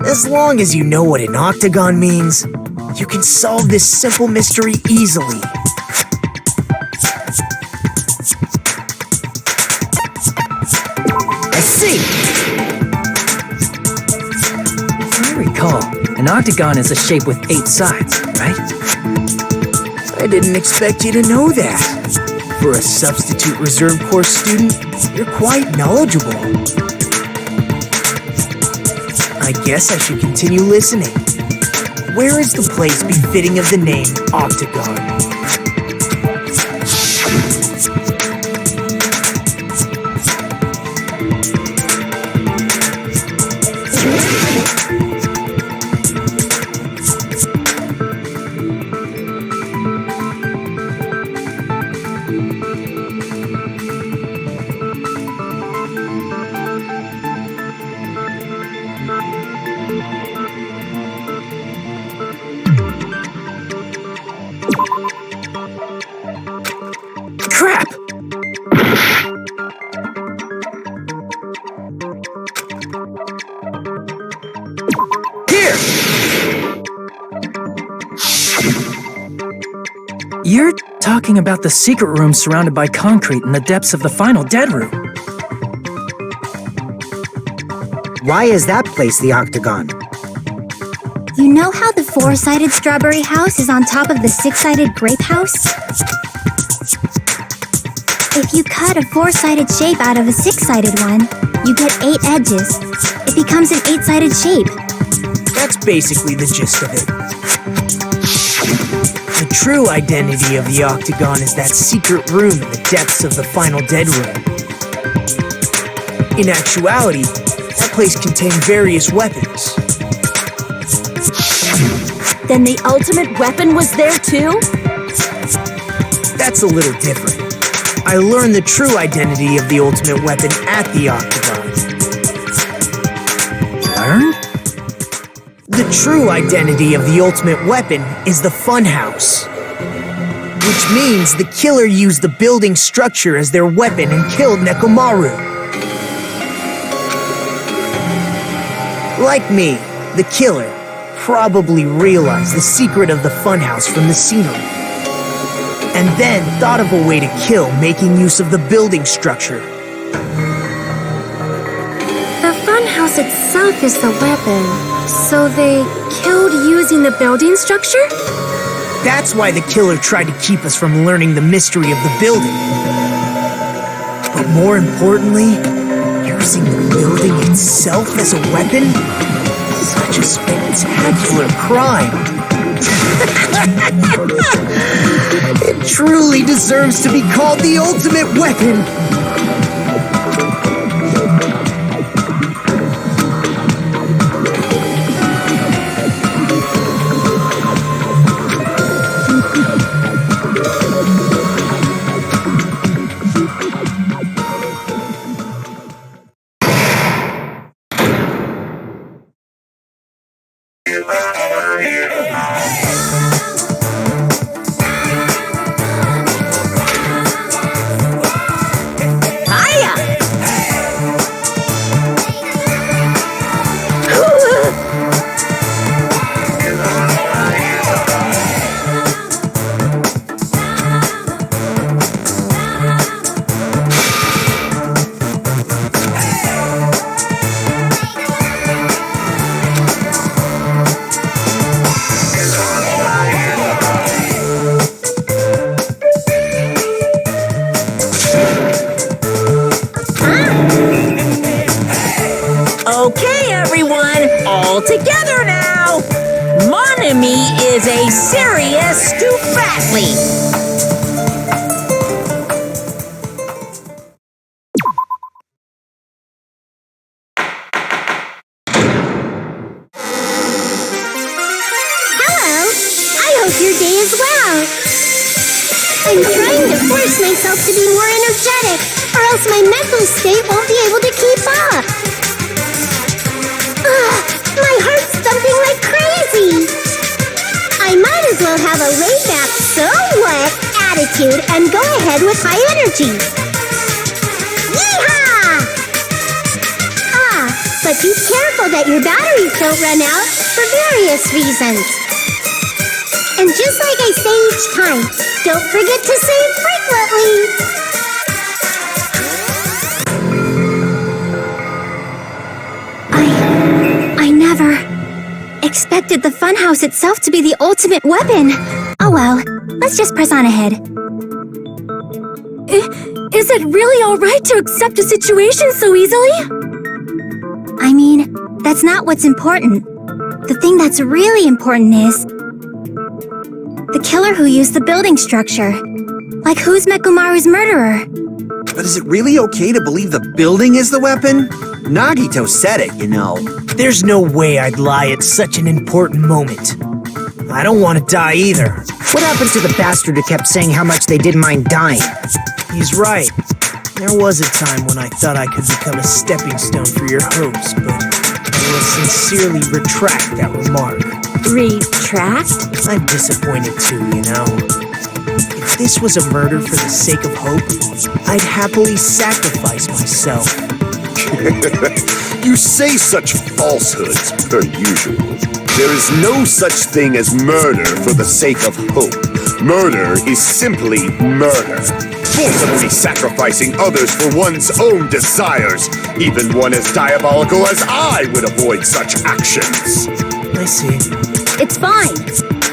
As long as you know what an Octagon means, you can solve this simple mystery easily. I see! If I recall, an octagon is a shape with 8 sides, right? I didn't expect you to know that. For a substitute reserve course student, you're quite knowledgeable. I guess I should continue listening. Where is the place befitting of the name Octagon? Crap! Here! You're talking about the secret room surrounded by concrete in the depths of the final dead room. Why is that place the Octagon? You know how the 4-sided strawberry house is on top of the 6-sided grape house? If you cut a 4-sided shape out of a 6-sided one, you get 8 edges. It becomes an 8-sided shape. That's basically the gist of it. The true identity of the Octagon is that secret room in the depths of the final dead room. In actuality, that place contained various weapons. Then the ultimate weapon was there too? That's a little different. I learned the true identity of the ultimate weapon at the Octagon. Learn? The true identity of the ultimate weapon is the funhouse. Which means the killer used the building structure as their weapon and killed Nekomaru. Like me, the killer probably realized the secret of the funhouse from the scenery. And then thought of a way to kill making use of the building structure. The funhouse itself is the weapon, so they killed using the building structure? That's why the killer tried to keep us from learning the mystery of the building. But more importantly, using the building itself as a weapon? Such a spectacular crime. It truly deserves to be called the ultimate weapon. I enemy is a serious Stufatly. Your day as well. I'm trying to force myself to be more energetic, or else my mental state won't be able to keep up. My heart's thumping like crazy. I might as well have a laid-back, so what attitude and go ahead with high energy. Yeehaw! But be careful that your batteries don't run out for various reasons. And just like I say each time, don't forget to save frequently! I never expected the funhouse itself to be the ultimate weapon. Oh well, let's just press on ahead. Is it really alright to accept a situation so easily? I mean, that's not what's important. The thing that's really important is the killer who used the building structure. Like, who's Mechamaru's murderer? But is it really okay to believe the building is the weapon? Nagito said it, you know. There's no way I'd lie at such an important moment. I don't want to die either. What happened to the bastard who kept saying how much they didn't mind dying? He's right. There was a time when I thought I could become a stepping stone for your hopes, but I will sincerely retract that remark. Retract? I'm disappointed too, you know. If this was a murder for the sake of hope, I'd happily sacrifice myself. You say such falsehoods, per usual. There is no such thing as murder for the sake of hope. Murder is simply murder. Forcibly sacrificing others for one's own desires. Even one as diabolical as I would avoid such actions. I see. It's fine.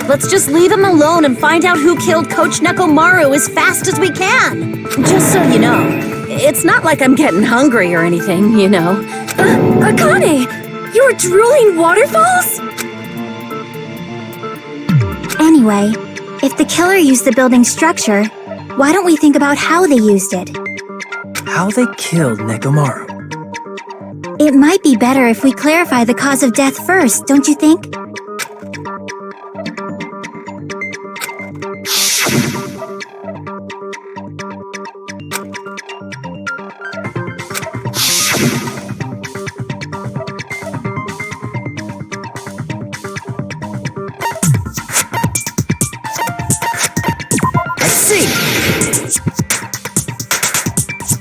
Let's just leave him alone and find out who killed Coach Nekomaru as fast as we can. Just so you know, it's not like I'm getting hungry or anything, you know. Akane! You were drooling waterfalls? Anyway, if the killer used the building structure, why don't we think about how they used it? How they killed Nekomaru. It might be better if we clarify the cause of death first, don't you think?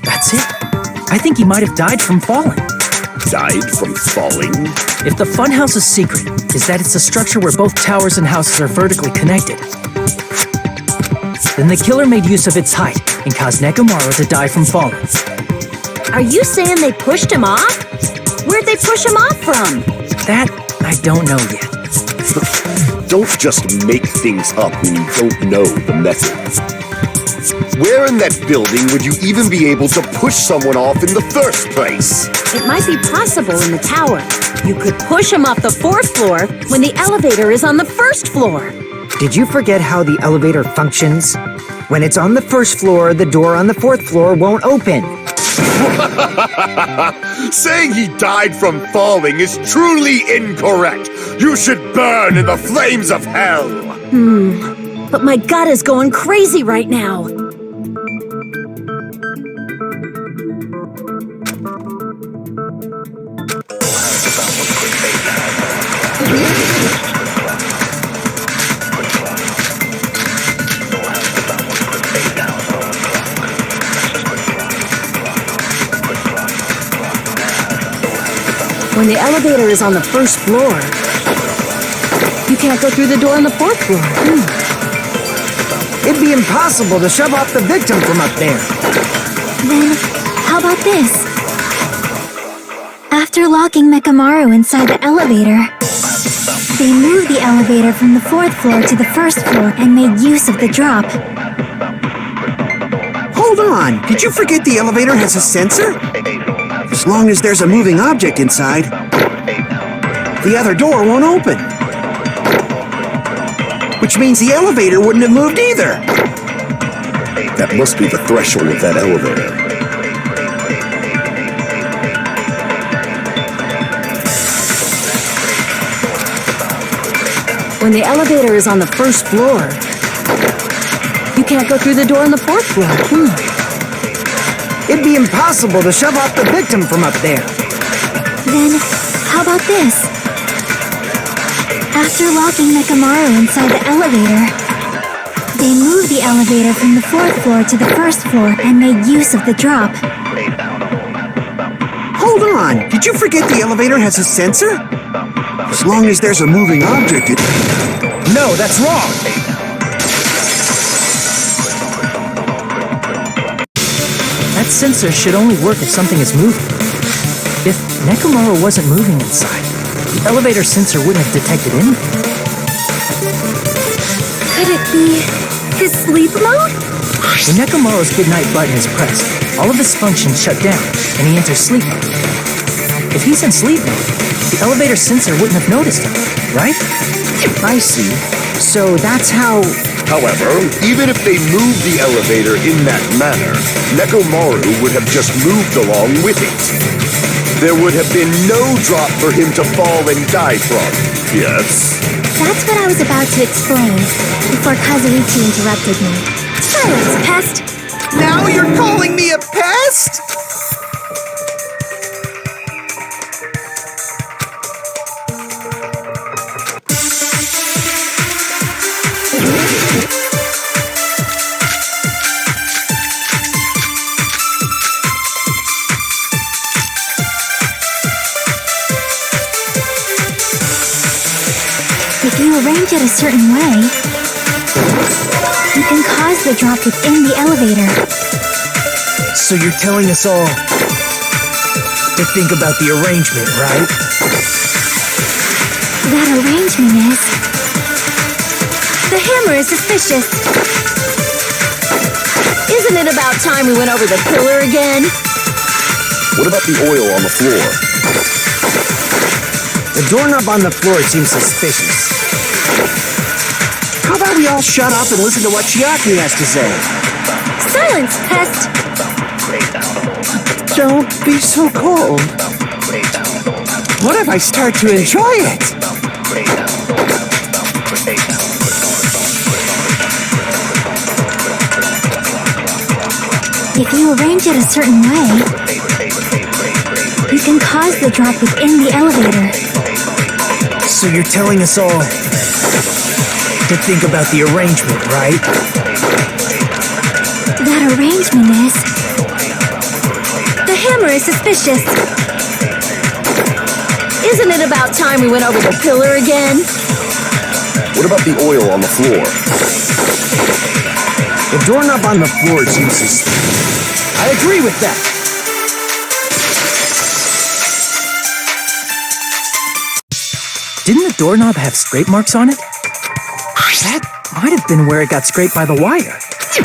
That's it. I think he might have died from falling. Died from falling? If the funhouse's secret is that it's a structure where both towers and houses are vertically connected, then the killer made use of its height and caused Nekomaru to die from falling. Are you saying they pushed him off? Where'd they push him off from? That I don't know yet. Don't just make things up when you don't know the method. Where in that building would you even be able to push someone off in the first place? It might be possible in the tower. You could push him off the 4th floor when the elevator is on the 1st floor. Did you forget how the elevator functions? When it's on the 1st floor, the door on the 4th floor won't open. Saying he died from falling is truly incorrect. You should burn in the flames of hell. But my gut is going crazy right now. When the elevator is on the 1st floor, you can't go through the door on the 4th floor. It'd be impossible to shove off the victim from up there. Then, how about this? After locking Mechamaru inside the elevator, they moved the elevator from the 4th floor to the 1st floor and made use of the drop. Hold on, did you forget the elevator has a sensor? As long as there's a moving object inside, the other door won't open. which means the elevator wouldn't have moved either. That must be the threshold of that elevator. When the elevator is on the first floor, you can't go through the door on the fourth floor. It'd be impossible to shove off the victim from up there. Then, how about this? After locking Nekamaru inside the elevator, they moved the elevator from the fourth floor to the first floor and made use of the drop. Hold on, did you forget the elevator has a sensor? As long as there's a moving object, it... No, that's wrong! That sensor should only work if something is moving. If Nekamaru wasn't moving inside, the elevator sensor wouldn't have detected anything. Could it be his sleep mode? When Nekamaru's goodnight button is pressed, all of his functions shut down, and he enters sleep mode. If he's in sleep mode, the elevator sensor wouldn't have noticed him, right? I see. So that's how... However, even if they moved the elevator in that manner, Nekamaru would have just moved along with it. There would have been no drop for him to fall and die from. Yes? That's what I was about to explain before Kazuichi interrupted me. Silence, pest! Now you're calling me a pest? If you arrange it a certain way, you can cause the drop within the elevator. So you're telling us all to think about the arrangement, right? That arrangement is... The hammer is suspicious. Isn't it about time we went over the pillar again? What about the oil on the floor? The doorknob on the floor seems suspicious. How about we all shut up and listen to what Chiaki has to say? Silence, pest! Don't be so cold. What if I start to enjoy it? If you arrange it a certain way, you can cause the drop within the elevator. So you're telling us all to think about the arrangement, right? That arrangement is... The hammer is suspicious. Isn't it about time we went over the pillar again? What about the oil on the floor? The doorknob on the floor seems suspicious. I agree with that. Didn't the doorknob have scrape marks on it? That might have been where it got scraped by the wire.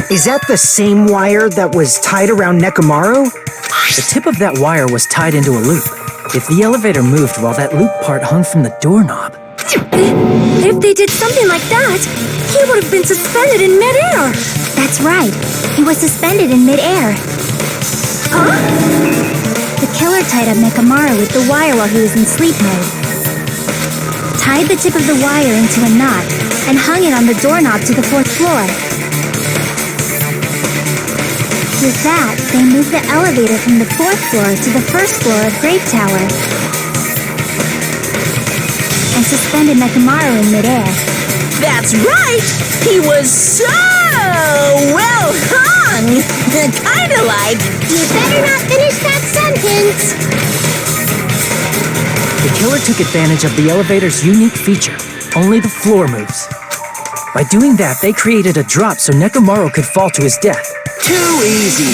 Is that the same wire that was tied around Nekamaru? The tip of that wire was tied into a loop. If the elevator moved while that loop part hung from the doorknob... If they did something like that, he would have been suspended in midair! That's right. He was suspended in midair. Huh? The killer tied up Nekamaru with the wire while he was in sleep mode. Tied the tip of the wire into a knot and hung it on the doorknob to the fourth floor. With that, they moved the elevator from the fourth floor to the first floor of Grape Tower and suspended Nekamaru in midair. That's right! He was so well hung! Kinda like... You better not finish that sentence! The killer took advantage of the elevator's unique feature. Only the floor moves. By doing that, they created a drop so Nekamaru could fall to his death. Too easy.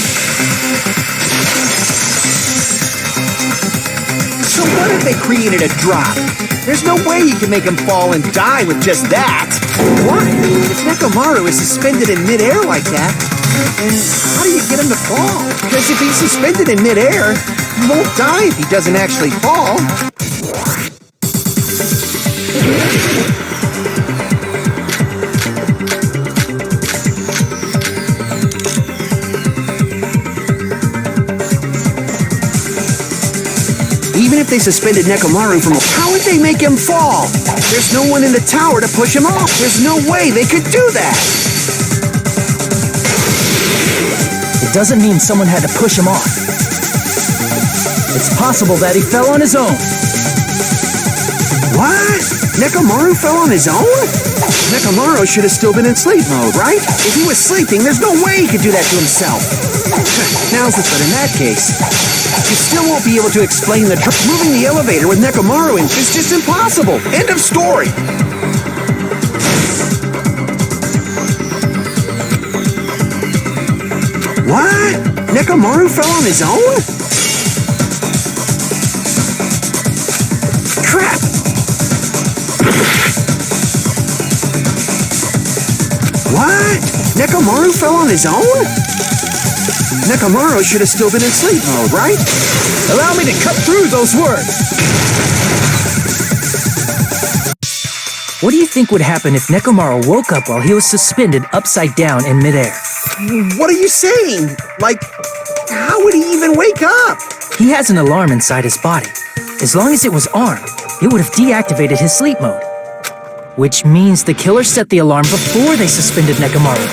So what if they created a drop? There's no way you can make him fall and die with just that. Why? If Nekamaru is suspended in midair like that, then how do you get him to fall? Because if he's suspended in midair, he won't die if he doesn't actually fall. if they suspended Nekomaru from... How would they make him fall? There's no one in the tower to push him off. There's no way they could do that. It doesn't mean someone had to push him off. It's possible that he fell on his own. What? Nekomaru fell on his own? Nekomaru should have still been in sleep mode, right? If he was sleeping, there's no way he could do that to himself. Now's the... But in that case, you still won't be able to explain the... Moving the elevator with Nekomaru in is just impossible. End of story. What? Nekomaru fell on his own? Crap! What? Nekomaru fell on his own? Nekomaru should have still been in sleep mode, right? Allow me to cut through those words! What do you think would happen if Nekomaru woke up while he was suspended upside down in midair? What are you saying? Like, how would he even wake up? He has an alarm inside his body. As long as it was armed, it would have deactivated his sleep mode. Which means the killer set the alarm before they suspended Nekomaru.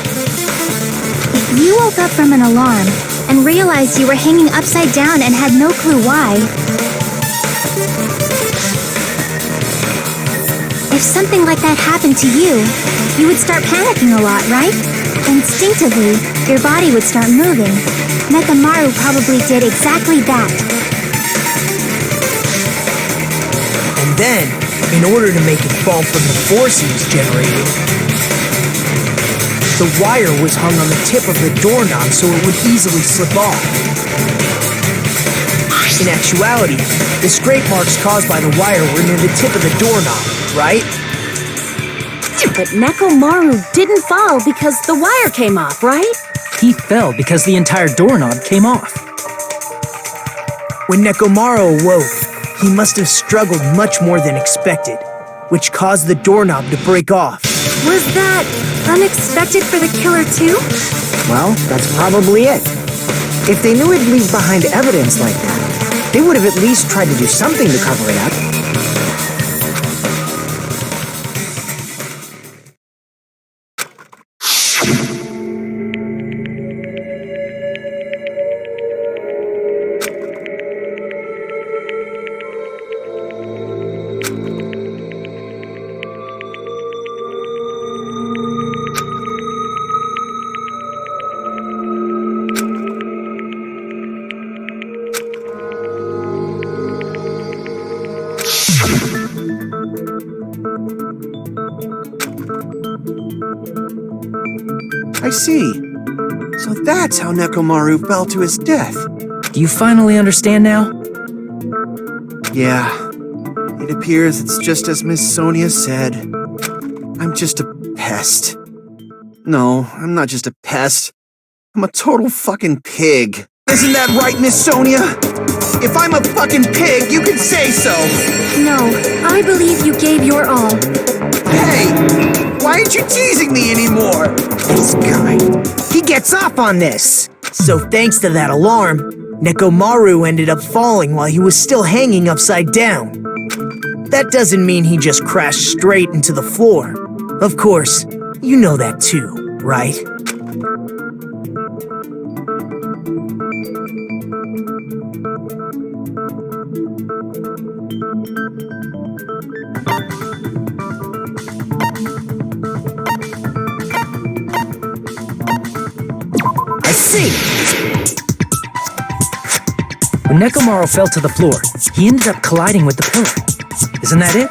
If you woke up from an alarm and realized you were hanging upside down and had no clue why, if something like that happened to you, you would start panicking a lot, right? Instinctively, your body would start moving. Nekomaru probably did exactly that. And then, in order to make it fall from the force he was generating, the wire was hung on the tip of the doorknob so it would easily slip off. In actuality, the scrape marks caused by the wire were near the tip of the doorknob, right? But Nekomaru didn't fall because the wire came off, right? He fell because the entire doorknob came off. When Nekomaru awoke, he must have struggled much more than expected, which caused the doorknob to break off. Was that unexpected for the killer too? Well, that's probably it. If they knew it'd leave behind evidence like that, they would have at least tried to do something to cover it up. I see. So that's how Nekomaru fell to his death. Do you finally understand now? Yeah. It appears it's just as Miss Sonia said. I'm just a pest. No, I'm not just a pest. I'm a total fucking pig. Isn't that right, Miss Sonia? If I'm a fucking pig, you can say so! No, I believe you gave your all. Hey! Why aren't you teasing me anymore? This guy, he gets off on this. So thanks to that alarm, Nekomaru ended up falling while he was still hanging upside down. That doesn't mean he just crashed straight into the floor. Of course, you know that too, right? I see. When Nekomaru fell to the floor, he ended up colliding with the pillar. Isn't that it?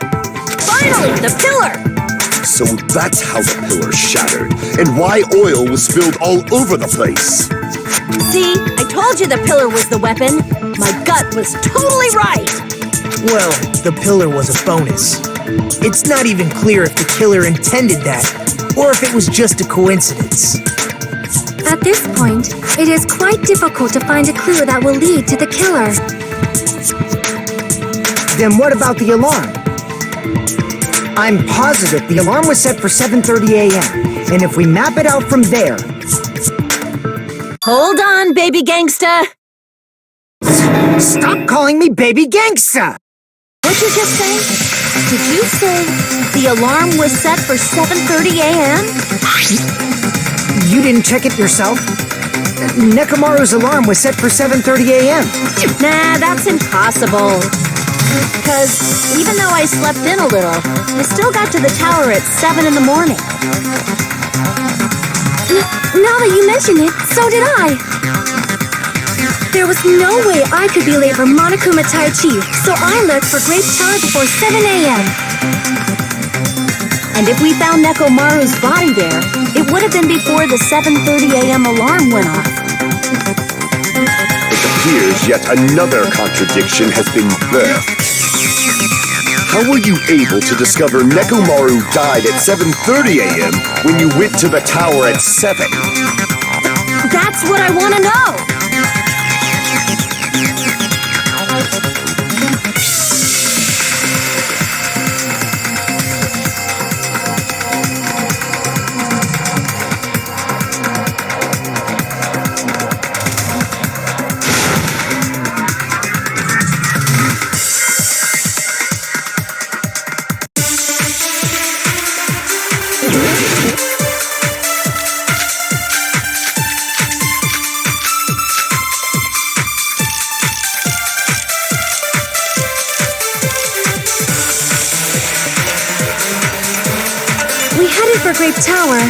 Finally, the pillar! So that's how the pillar shattered, and why oil was spilled all over the place. See, I told you the pillar was the weapon. My gut was totally right. Well, the pillar was a bonus. It's not even clear if the killer intended that, or if it was just a coincidence. At this point, it is quite difficult to find a clue that will lead to the killer. Then what about the alarm? I'm positive the alarm was set for 7:30 a.m. And if we map it out from there... Hold on, baby gangsta. Stop calling me Baby Gangsta! What'd you just say? Did you say the alarm was set for 7:30 a.m.? You didn't check it yourself? Nekomaru's alarm was set for 7:30 a.m. Nah, that's impossible. Because even though I slept in a little, I still got to the tower at 7 in the morning. Now that you mention it, so did I. There was no way I could be late for Monokuma Tai Chi, so I left for Grape Tower before 7 a.m. And if we found Nekomaru's body there, it would have been before the 7:30 a.m. alarm went off. It appears yet another contradiction has been birthed. How were you able to discover Nekomaru died at 7:30 a.m. when you went to the tower at 7? That's what I want to know! We headed for Grape Tower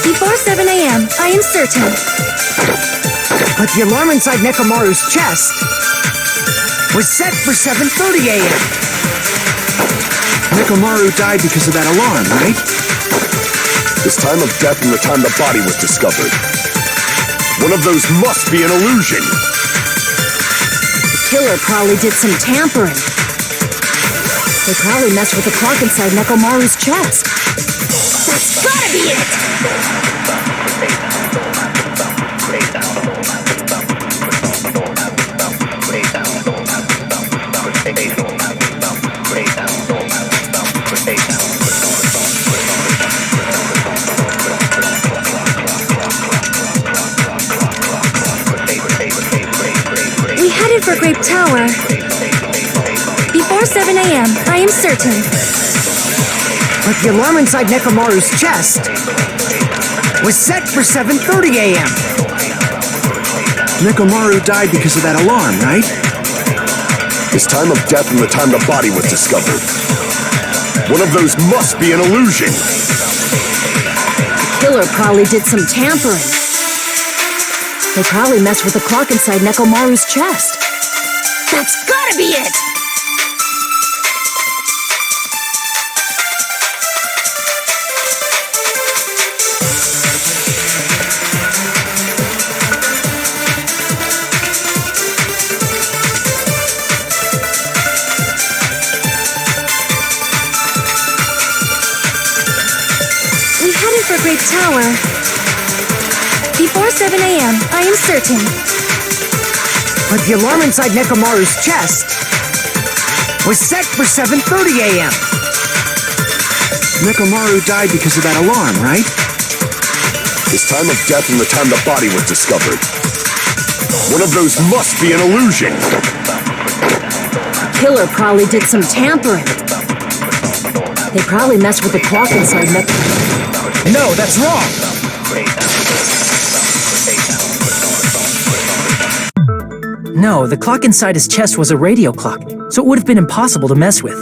before 7 a.m., I am certain. But the alarm inside Nekomaru's chest was set for 7:30 a.m. Nekomaru died because of that alarm, right? This time of death and the time the body was discovered. One of those must be an illusion. The killer probably did some tampering. They probably messed with the clock inside Nekomaru's chest. That's gotta be it! We headed for Grape Tower before 7 a.m., I am certain. But the alarm inside Nekomaru's chest was set for 7:30 a.m. Nekomaru died because of that alarm, right? This time of death and the time the body was discovered. One of those must be an illusion. The killer probably did some tampering. They probably messed with the clock inside Nekomaru's chest. That's gotta be it! We headed for Grape Tower before 7 a.m., I am certain. But the alarm inside Nekomaru's chest was set for 7:30 a.m. Nekomaru died because of that alarm, right? This time of death and the time the body was discovered. One of those must be an illusion. The killer probably did some tampering. They probably messed with the clock inside No, that's wrong! No, the clock inside his chest was a radio clock, so it would have been impossible to mess with.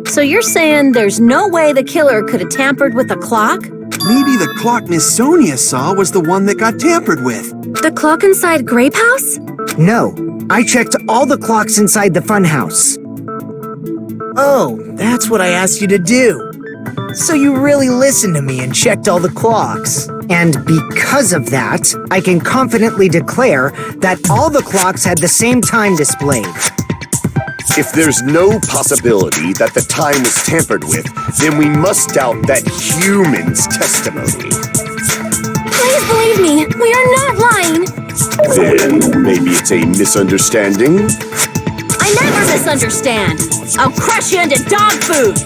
So you're saying there's no way the killer could have tampered with the clock? Maybe the clock Miss Sonia saw was the one that got tampered with. The clock inside Grape House? No, I checked all the clocks inside the funhouse. Oh, that's what I asked you to do. So you really listened to me and checked all the clocks. And because of that, I can confidently declare that all the clocks had the same time displayed. If there's no possibility that the time was tampered with, then we must doubt that human's testimony. Please believe me, we are not lying. Then maybe it's a misunderstanding? I never misunderstand. I'll crush you into dog food.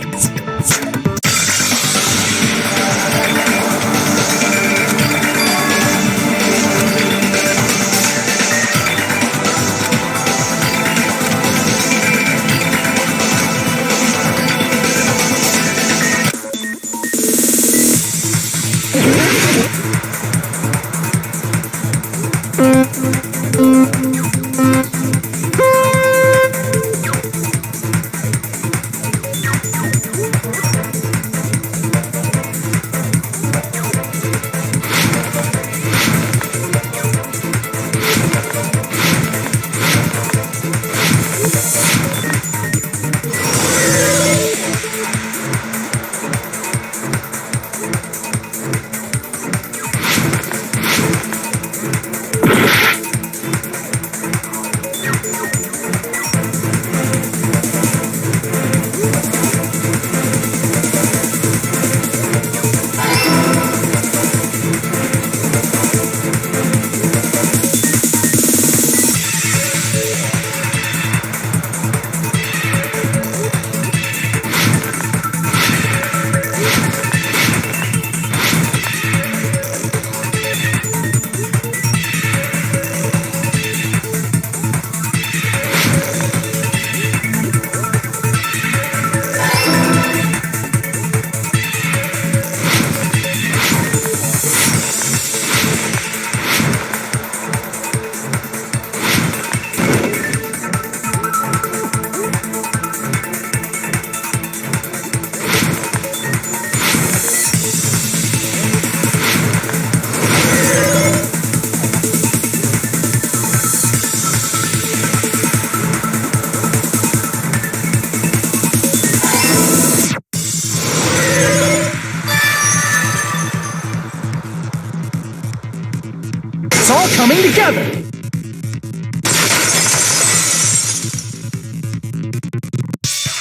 It's all coming together!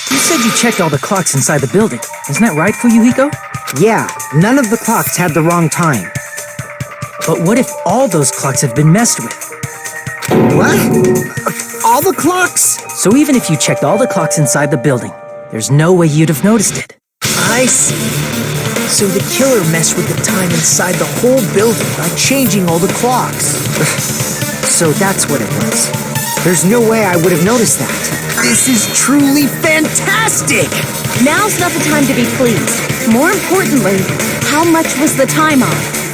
You said you checked all the clocks inside the building. Isn't that right, Fuyuhiko? Yeah, none of the clocks had the wrong time. But what if all those clocks have been messed with? What? All the clocks? So even if you checked all the clocks inside the building, there's no way you'd have noticed it. I see. So the killer messed with the time inside the whole building by changing all the clocks. So that's what it was. There's no way I would have noticed that. This is truly fantastic! Now's not the time to be pleased. More importantly, how much was the time off?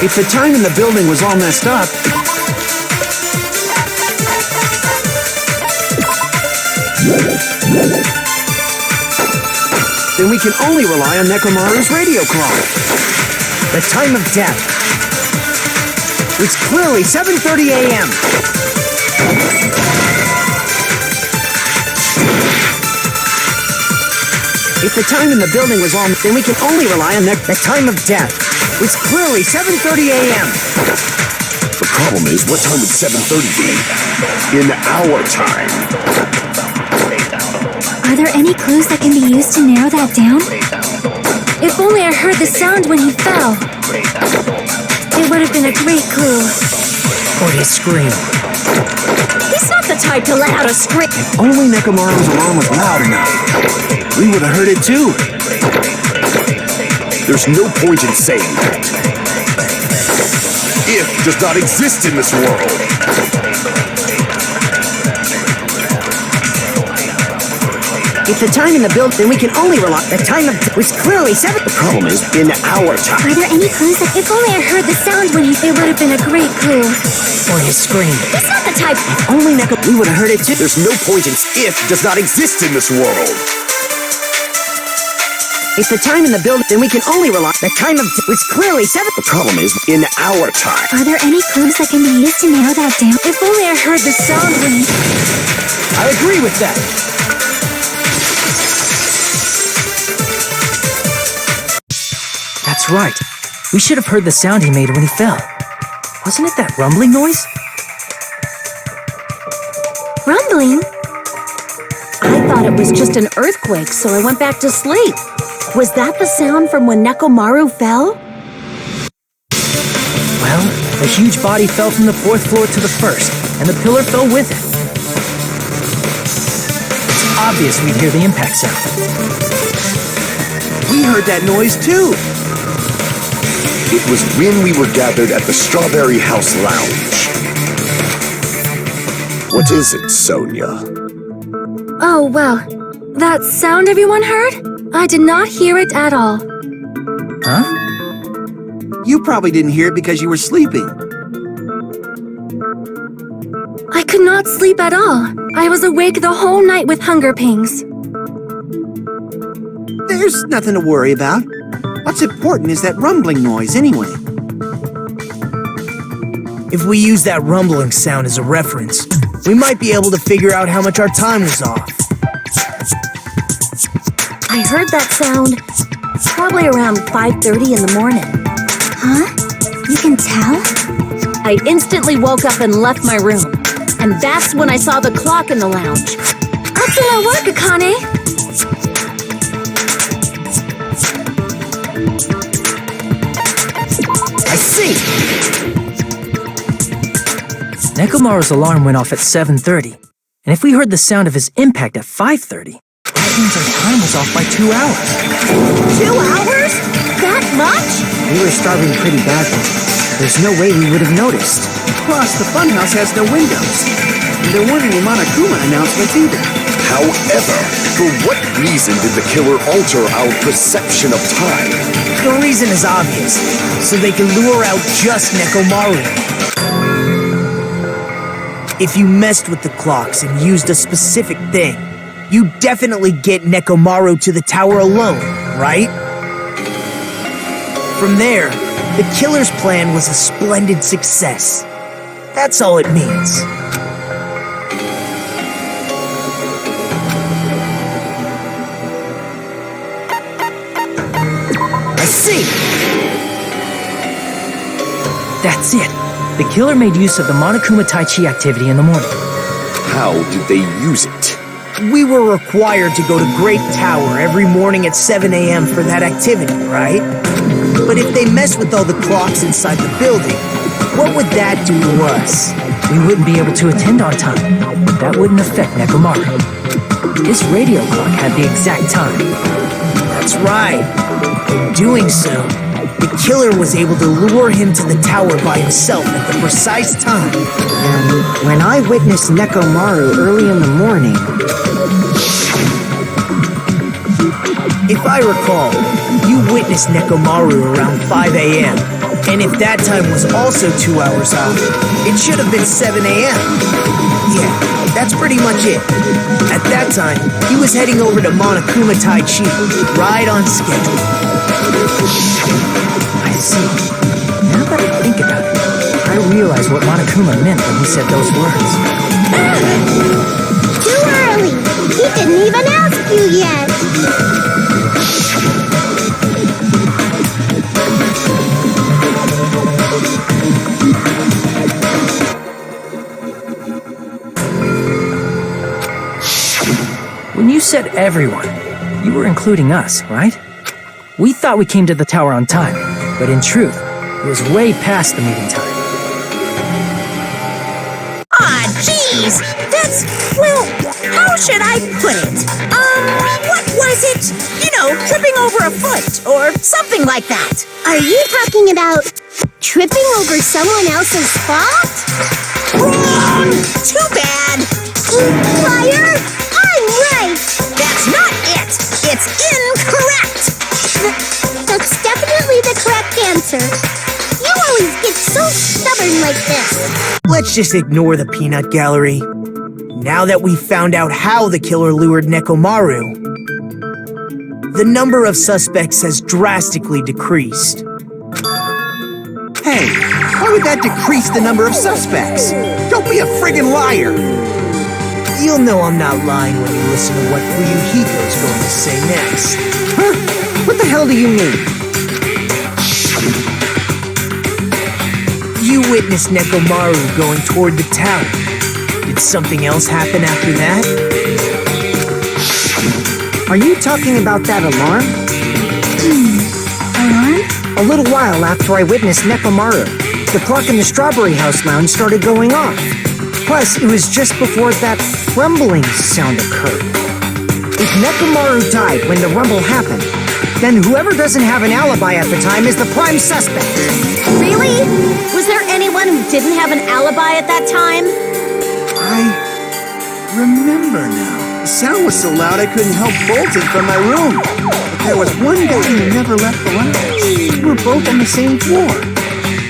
If the time in the building was all messed up, then we can only rely on Nekomaru's radio clock. The time of death. It's clearly 7:30 a.m. If the time in the building was all, then we can only rely on The time of death. It's clearly 7:30 a.m. The problem is, what time would 7:30 be? In our time. Are there any clues that can be used to narrow that down? If only I heard the sound when he fell. It would have been a great clue. Or his scream. He's not the type to let out a scream. only Nekomaru's alarm was loud enough. We would have heard it too. There's no point in saying that. If does not exist in this world. If the time in the building, then we can only rely. The time of death was clearly 7. The problem is, in our time. Are there any clues that If only I heard the sound when he... It would have been a great clue. Or his scream. He's not the type... Only Neko. We would have heard it too. There's no point in if does not exist in this world. If the time in the building, then we can only rely. The time of death was clearly 7. The problem is, in our time. Are there any clues that can be used to narrow that down? If only I heard the sound when he... I agree with that. That's right. We should have heard the sound he made when he fell. Wasn't it that rumbling noise? Rumbling? I thought it was just an earthquake, so I went back to sleep. Was that the sound from when Nekomaru fell? Well, a huge body fell from the 4th floor to the 1st, and the pillar fell with it. It's obvious we'd hear the impact sound. We heard that noise too. It was when we were gathered at the Strawberry House Lounge. What is it, Sonia? Oh, well. That sound everyone heard? I did not hear it at all. Huh? You probably didn't hear it because you were sleeping. I could not sleep at all. I was awake the whole night with hunger pangs. There's nothing to worry about. What's important is that rumbling noise anyway. If we use that rumbling sound as a reference, we might be able to figure out how much our time was off. I heard that sound probably around 5:30 in the morning. Huh? You can tell? I instantly woke up and left my room. And that's when I saw the clock in the lounge. Excellent work, Akane! I see! Nekomaru's alarm went off at 7:30, and if we heard the sound of his impact at 5:30, that means our time was off by 2 hours. 2 hours? That much? We were starving pretty badly. There's no way we would have noticed. Plus, the funhouse has no windows. And there weren't any Monokuma announcements either. However, for what reason did the killer alter our perception of time? The reason is obvious, so they can lure out just Nekomaru. If you messed with the clocks and used a specific thing, You definitely get Nekomaru to the tower alone, right? From there, the killer's plan was a splendid success. That's all it means. I see! That's it. The killer made use of the Monokuma Tai Chi activity in the morning. How did they use it? We were required to go to Great Tower every morning at 7 a.m. for that activity, right? But if they mess with all the clocks inside the building, what would that do to us? We wouldn't be able to attend on time, but that wouldn't affect Nekomaru. His radio clock had the exact time. That's right. In doing so, the killer was able to lure him to the tower by himself at the precise time. And when I witnessed Nekomaru early in the morning... If I recall, you witnessed Nekomaru around 5 a.m. And if that time was also 2 hours off, it should have been 7 a.m. Yeah, that's pretty much it. At that time, he was heading over to Monokuma Tai Chi, right on schedule. I see. Now that I think about it, I realize what Monokuma meant when he said those words. Too early! He didn't even ask you yet! When you said everyone, you were including us, right? We thought we came to the tower on time, but in truth, it was way past the meeting time. Ah, jeez! Well, how should I put it? What was it? You know, tripping over a foot, or something like that. Are you talking about tripping over someone else's fault? Wrong! Too bad! Liar! I'm right! That's not it! It's incorrect! That's definitely the correct answer. You always get so stubborn like this. Let's just ignore the peanut gallery. Now that we've found out how the killer lured Nekomaru, the number of suspects has drastically decreased. Hey, how would that decrease the number of suspects? Don't be a friggin' liar! You'll know I'm not lying when you listen to what Fuyuhiko's going to say next. Huh? What the hell do you mean? You witnessed Nekomaru going toward the tower. Did something else happen after that? Are you talking about that alarm? Alarm? A little while after I witnessed Nekomaru, the clock in the Strawberry House lounge started going off. Plus, it was just before that rumbling sound occurred. If Nekomaru died when the rumble happened, then whoever doesn't have an alibi at the time is the prime suspect. Really? Was there anyone who didn't have an alibi at that time? I remember now. The sound was so loud I couldn't help bolting from my room. But there was one guy who never left the lounge. We were both on the same floor.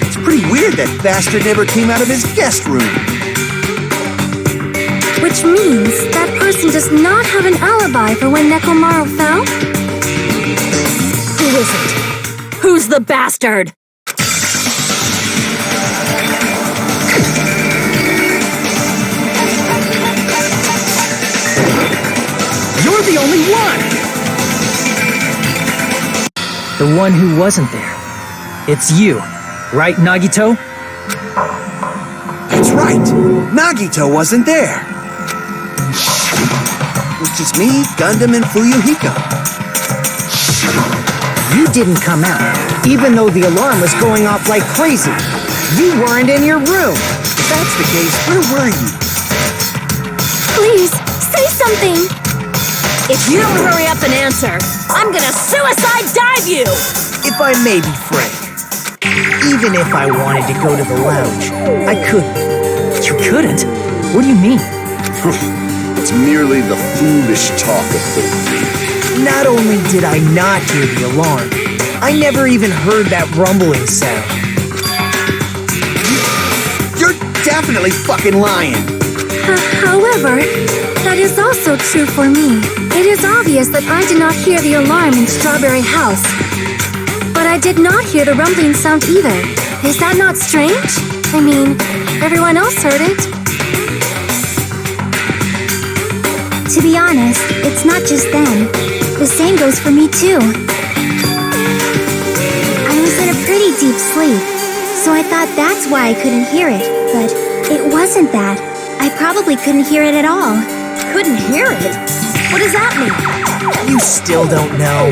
It's pretty weird that bastard never came out of his guest room. Which means that person does not have an alibi for when Nekomaru fell? Who is it? Who's the bastard? You're the only one! The one who wasn't there. It's you, right, Nagito? That's right. Nagito wasn't there. It was just me, Gundam, and Fuyuhiko. You didn't come out, even though the alarm was going off like crazy. You weren't in your room. If that's the case, where were you? Please, say something! If you don't hurry up and answer, I'm gonna suicide dive you! If I may be frank, even if I wanted to go to the lounge, I couldn't. You couldn't? What do you mean? It's merely the foolish talk of the... Not only did I not hear the alarm, I never even heard that rumbling sound. You're definitely fucking lying. However, that is also true for me. It is obvious that I did not hear the alarm in Strawberry House. But I did not hear the rumbling sound either. Is that not strange? I mean, everyone else heard it. To be honest, it's not just them. The same goes for me too. I was in a pretty deep sleep, so I thought that's why I couldn't hear it. But it wasn't that. I probably couldn't hear it at all. Couldn't hear it? What does that mean? You still don't know.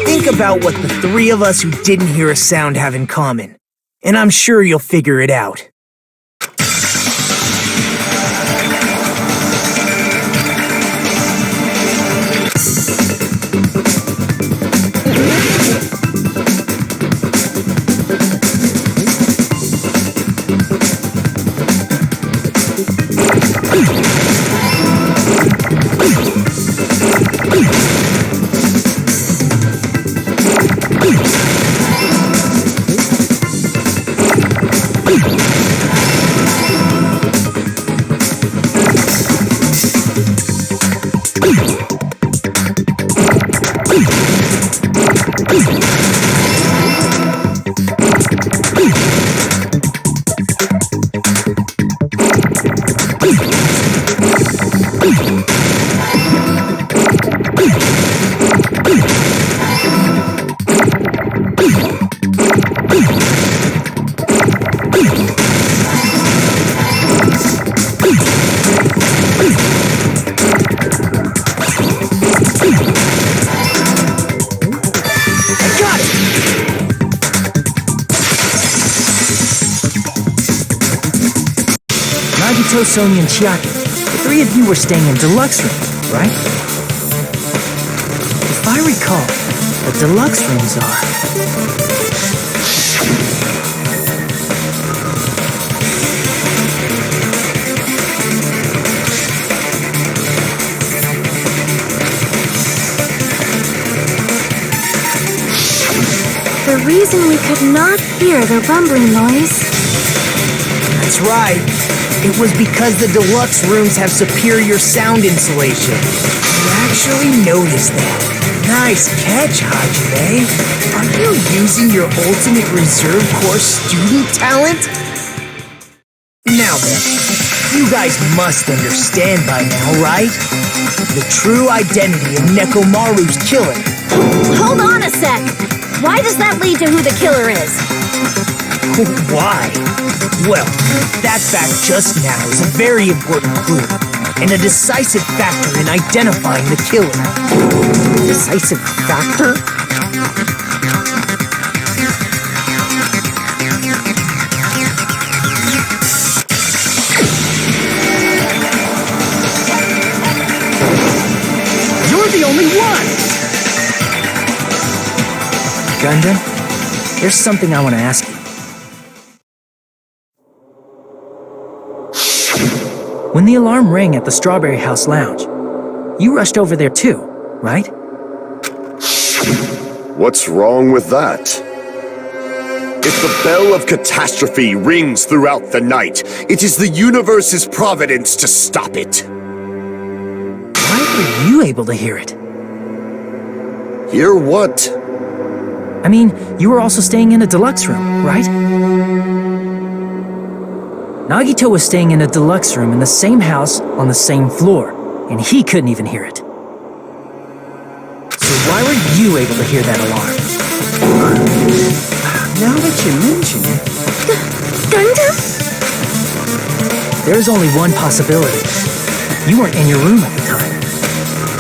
Think about what the three of us who didn't hear a sound have in common, and I'm sure you'll figure it out. Nagito, Sonia, and Chiaki, the three of you were staying in deluxe rooms, right? If I recall, the deluxe rooms are... The reason we could not hear the rumbling noise... That's right. It was because the deluxe rooms have superior sound insulation. You actually noticed that. Nice catch, Hajime. Are you using your ultimate reserve corps student talent? Now then, you guys must understand by now, right? The true identity of Nekomaru's killer. Hold on a sec! Why does that lead to who the killer is? Why? Well, that fact just now is a very important clue, and a decisive factor in identifying the killer. Decisive factor? You're the only one! Gundam, there's something I want to ask you. When the alarm rang at the Strawberry House Lounge, you rushed over there too, right? What's wrong with that? If the bell of catastrophe rings throughout the night, it is the universe's providence to stop it. Why were you able to hear it? Hear what? I mean, you were also staying in a deluxe room, right? Nagito was staying in a deluxe room in the same house on the same floor, and he couldn't even hear it. So why were you able to hear that alarm? Now that you mention it... Gundam? There's only one possibility. You weren't in your room at the time.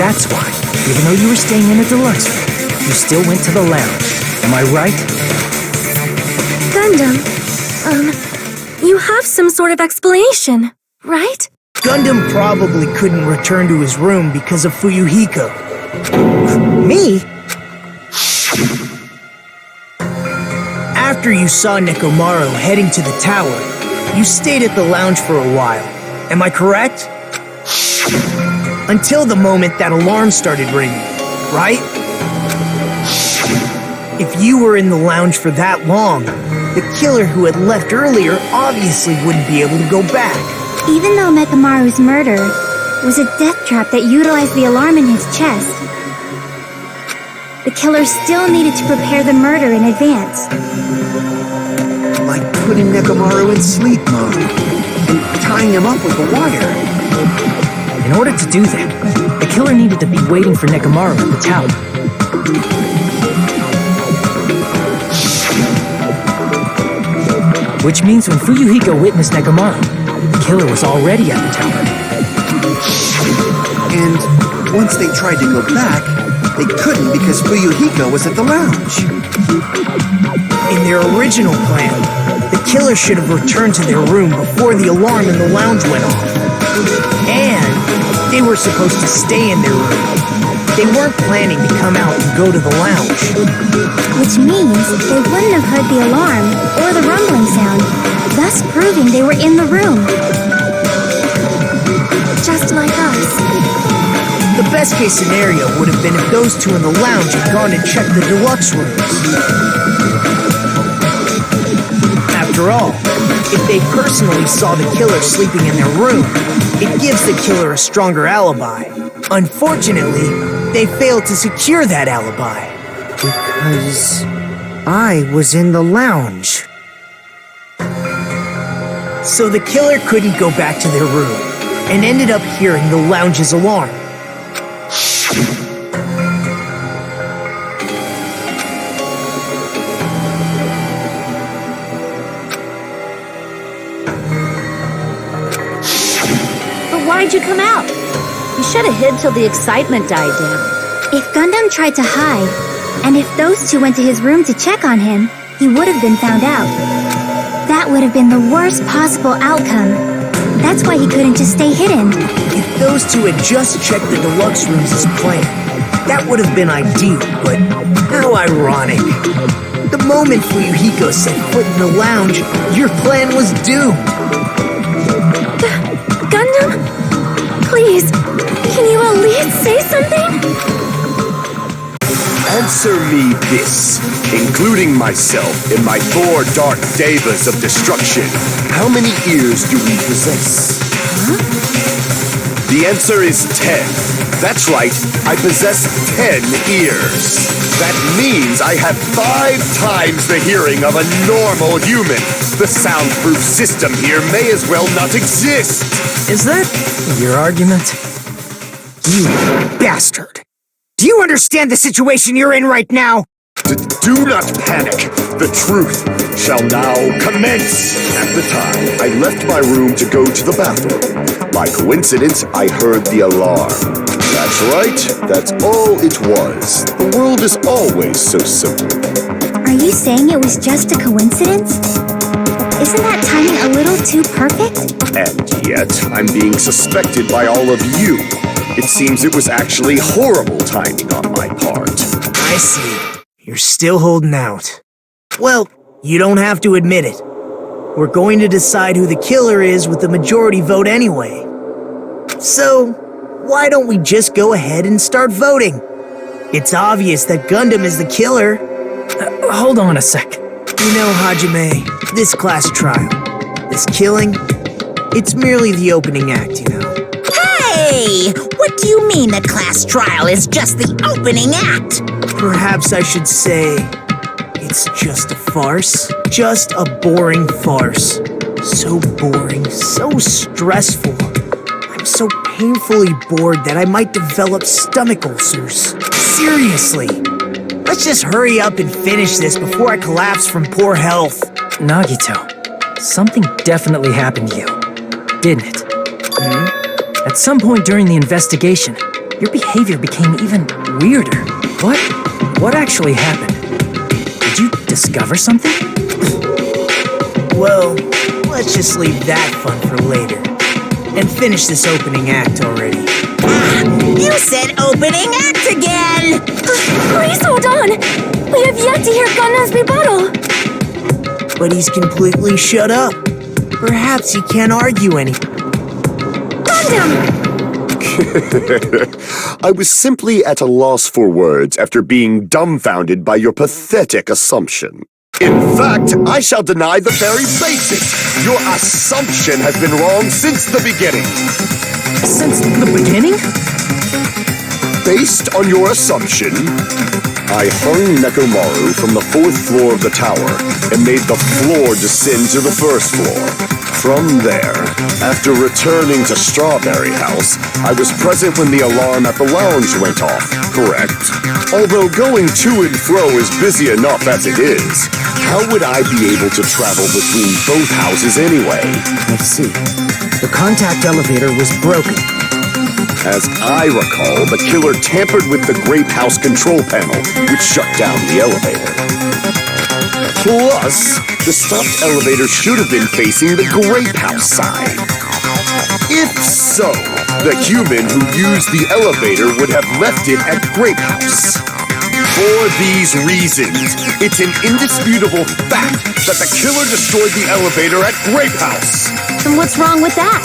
That's why, even though you were staying in a deluxe room, you still went to the lounge. Am I right? Gundam, you have some sort of explanation, right? Gundam probably couldn't return to his room because of Fuyuhiko. Me? After you saw Nekomaru heading to the tower, you stayed at the lounge for a while. Am I correct? Until the moment that alarm started ringing, right? If you were in the lounge for that long, the killer who had left earlier obviously wouldn't be able to go back. Even though Mekamaru's murder was a death trap that utilized the alarm in his chest, the killer still needed to prepare the murder in advance. Like putting Nekomaru in sleep mode and tying him up with a wire. In order to do that, the killer needed to be waiting for Nekomaru at the tower. Which means when Fuyuhiko witnessed Nekomaru, the killer was already at the tower. And once they tried to go back, they couldn't because Fuyuhiko was at the lounge. In their original plan, the killer should have returned to their room before the alarm in the lounge went off. And they were supposed to stay in their room. They weren't planning to come out and go to the lounge. Which means they wouldn't have heard the alarm or the rumbling sound, thus proving they were in the room. Just like us. The best case scenario would have been if those two in the lounge had gone and checked the deluxe rooms. After all, if they personally saw the killer sleeping in their room, it gives the killer a stronger alibi. Unfortunately, they failed to secure that alibi. Because I was in the lounge. So the killer couldn't go back to their room and ended up hearing the lounge's alarm. But why'd you come out? You should have hid till the excitement died down. If Gundam tried to hide, and if those two went to his room to check on him, he would have been found out. That would have been the worst possible outcome. That's why he couldn't just stay hidden. If those two had just checked the deluxe rooms as planned, that would have been ideal, but how ironic. The moment Fuyuhiko set foot in the lounge, your plan was doomed. Gundam? Please, can you at least say something? Answer me this, including myself in my 4 dark devas of destruction. How many ears do we possess? Huh? The answer is 10. That's right, I possess 10 ears. That means I have 5 times the hearing of a normal human. The soundproof system here may as well not exist. Is that your argument? You bastard! Do you understand the situation you're in right now? Do not panic. The truth shall now commence. At the time, I left my room to go to the bathroom. By coincidence, I heard the alarm. That's right. That's all it was. The world is always so simple. Are you saying it was just a coincidence? Isn't that timing a little too perfect? And yet, I'm being suspected by all of you. It seems it was actually horrible timing on my part. I see. You're still holding out. Well, you don't have to admit it. We're going to decide who the killer is with the majority vote anyway. So, why don't we just go ahead and start voting? It's obvious that Gundam is the killer. Hold on a sec. You know, Hajime, this class trial, this killing, it's merely the opening act, you know. Hey! What do you mean the class trial is just the opening act? Perhaps I should say, it's just a farce. Just a boring farce. So boring, so stressful. I'm so painfully bored that I might develop stomach ulcers. Seriously. Let's just hurry up and finish this before I collapse from poor health. Nagito, something definitely happened to you, didn't it? Hmm? At some point during the investigation, your behavior became even weirder. What actually happened? Did you discover something? Well, let's just leave that fun for later. And finish this opening act already. You said opening act again! Please hold on! We have yet to hear Gundam's rebuttal! But he's completely shut up. Perhaps he can't argue anything. Gundam! I was simply at a loss for words after being dumbfounded by your pathetic assumption. In fact, I shall deny the very basics. Your assumption has been wrong since the beginning. Since the beginning? Based on your assumption, I hung Nekomaru from the 4th floor of the tower and made the floor descend to the 1st floor. From there, after returning to Strawberry House, I was present when the alarm at the lounge went off, correct? Although going to and fro is busy enough as it is, how would I be able to travel between both houses anyway? I see. The contact elevator was broken. As I recall, the killer tampered with the Grape House control panel, which shut down the elevator. Plus, the stopped elevator should have been facing the Grape House side. If so, the human who used the elevator would have left it at Grape House. For these reasons, it's an indisputable fact that the killer destroyed the elevator at Grape House. And what's wrong with that?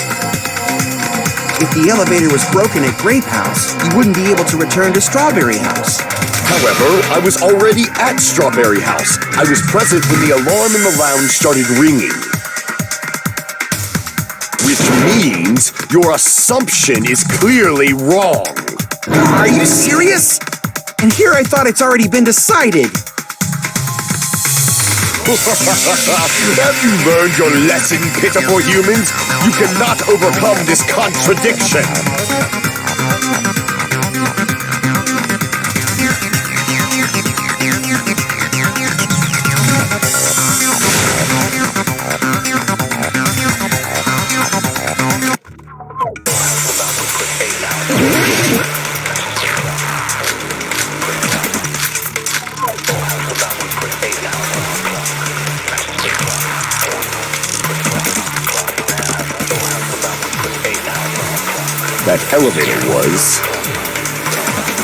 If the elevator was broken at Grape House, he wouldn't be able to return to Strawberry House. However, I was already at Strawberry House. I was present when the alarm in the lounge started ringing. Which means your assumption is clearly wrong. Are you serious? And here I thought it's already been decided. Have you learned your lesson, pitiful humans? You cannot overcome this contradiction. That elevator was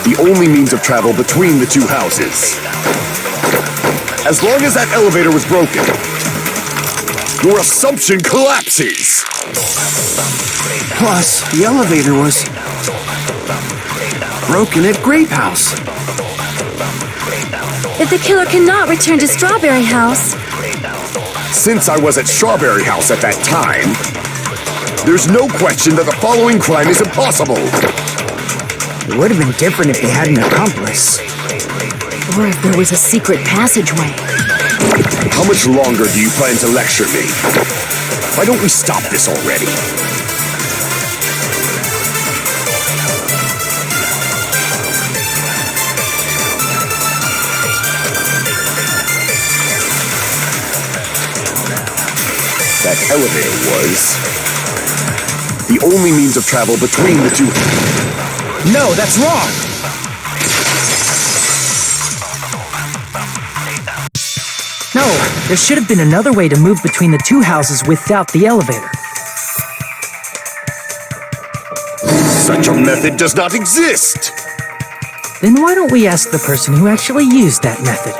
the only means of travel between the two houses. As long as that elevator was broken, your assumption collapses. Plus, the elevator was broken at Grape House. If the killer cannot return to Strawberry House, Since I was at Strawberry House at that time, there's no question that the following crime is impossible. It would have been different if they had an accomplice. Or if there was a secret passageway. How much longer do you plan to lecture me? Why don't we stop this already? That elevator was the only means of travel between the two. No, that's wrong! No, there should have been another way to move between the two houses without the elevator. Such a method does not exist! Then why don't we ask the person who actually used that method?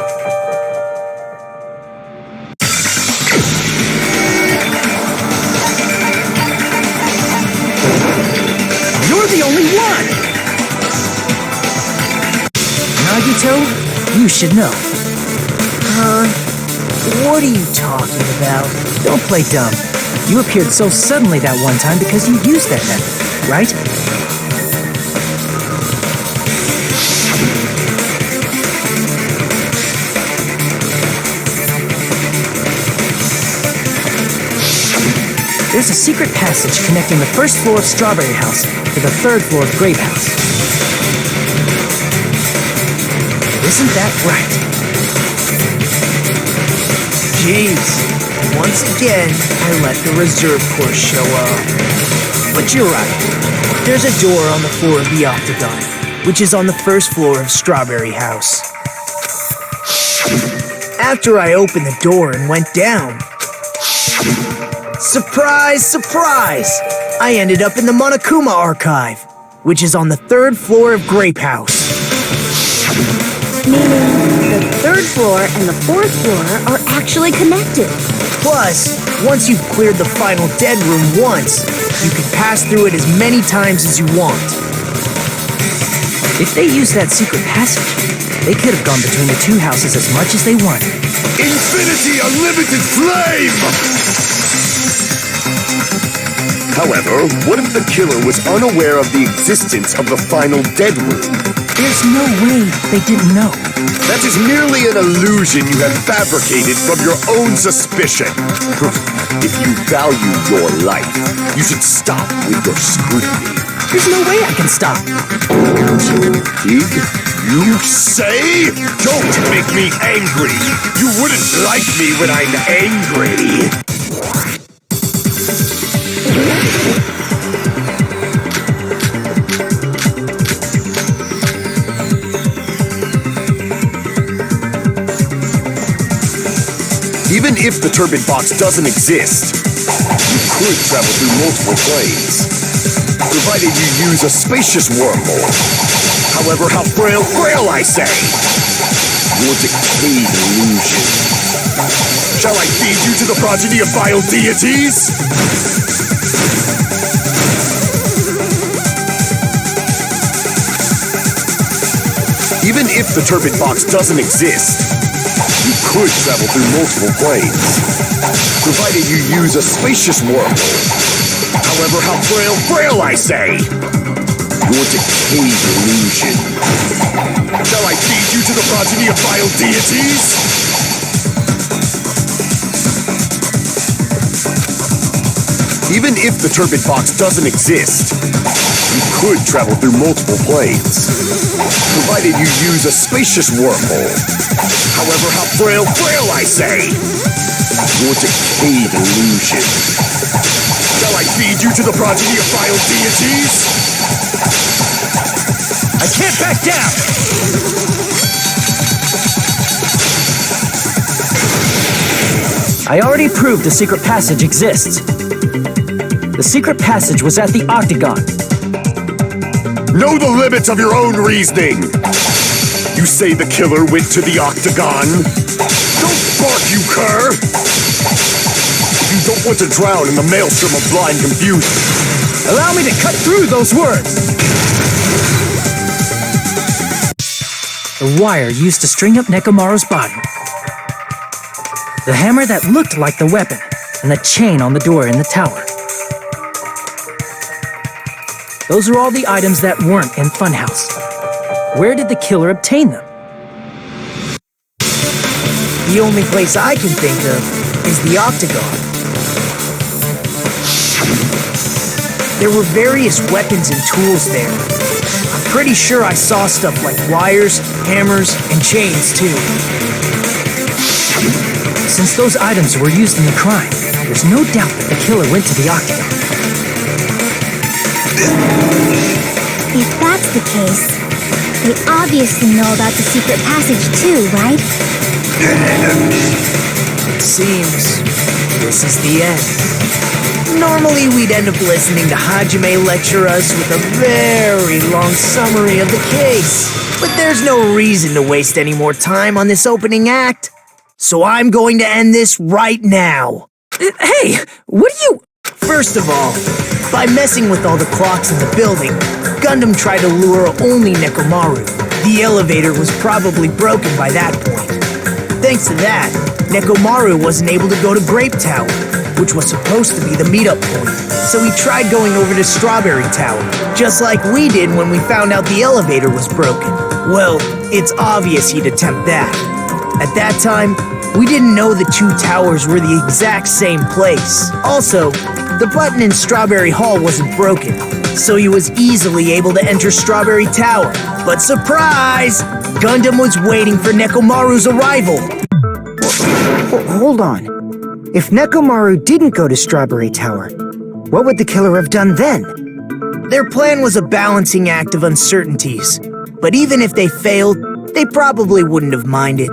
You're the only one! Nagito, you should know. What are you talking about? Don't play dumb. You appeared so suddenly that one time because you used that method, right? There's a secret passage connecting the first floor of Strawberry House to the third floor of Grape House. Isn't that right? Jeez, once again, I let the reserve course show up. But you're right. There's a door on the floor of the Octagon, which is on the first floor of Strawberry House. After I opened the door and went down, surprise, surprise! I ended up in the Monokuma Archive, which is on the third floor of Grape House. Meaning, the third floor and the fourth floor are actually connected. Plus, once you've cleared the final dead room once, you can pass through it as many times as you want. If they used that secret passage, they could have gone between the two houses as much as they wanted. Infinity Unlimited Flame! However, what if the killer was unaware of the existence of the final dead room? There's no way they didn't know. That is merely an illusion you have fabricated from your own suspicion. If you value your life, you should stop with your scrutiny. There's no way I can stop. Did you say? Don't make me angry. You wouldn't like me when I'm angry. Even if the turbid box doesn't exist, you could travel through multiple planes, provided you use a spacious wormhole. However, how frail, I say! Your decayed illusion. Shall I feed you to the progeny of vile deities? Even if the turbid box doesn't exist, you could travel through multiple planes, provided you use a spacious wormhole. However, how frail, I say! Your decayed illusion. Shall I feed you to the progeny of vile deities? Even if the turbid box doesn't exist, you could travel through multiple planes, provided you use a spacious wormhole. However, how frail, I say! Your decayed illusion. Shall I feed you to the progeny of vile deities? I can't back down! I already proved the secret passage exists. The secret passage was at the Octagon. Know the limits of your own reasoning! You say the killer went to the Octagon? Don't bark, you cur! You don't want to drown in the maelstrom of blind confusion. Allow me to cut through those words! The wire used to string up Nekomaru's body. The hammer that looked like the weapon, and the chain on the door in the tower. Those are all the items that weren't in Funhouse. Where did the killer obtain them? The only place I can think of is the Octagon. There were various weapons and tools there. I'm pretty sure I saw stuff like wires, hammers, and chains too. Since those items were used in the crime, there's no doubt that the killer went to the Octagon. If that's the case, they obviously know about the secret passage too, right? It seems this is the end. Normally we'd end up listening to Hajime lecture us with a very long summary of the case. But there's no reason to waste any more time on this opening act. So I'm going to end this right now. Hey, what are you... First of all, by messing with all the clocks in the building, Gundam tried to lure only Nekomaru. The elevator was probably broken by that point. Thanks to that, Nekomaru wasn't able to go to Grape Tower, which was supposed to be the meetup point. So he tried going over to Strawberry Tower, just like we did when we found out the elevator was broken. Well, it's obvious he'd attempt that. At that time, we didn't know the two towers were the exact same place. Also, the button in Strawberry Hall wasn't broken, so he was easily able to enter Strawberry Tower. But surprise! Gundam was waiting for Nekomaru's arrival. Hold on. If Nekomaru didn't go to Strawberry Tower, what would the killer have done then? Their plan was a balancing act of uncertainties. But even if they failed, they probably wouldn't have minded.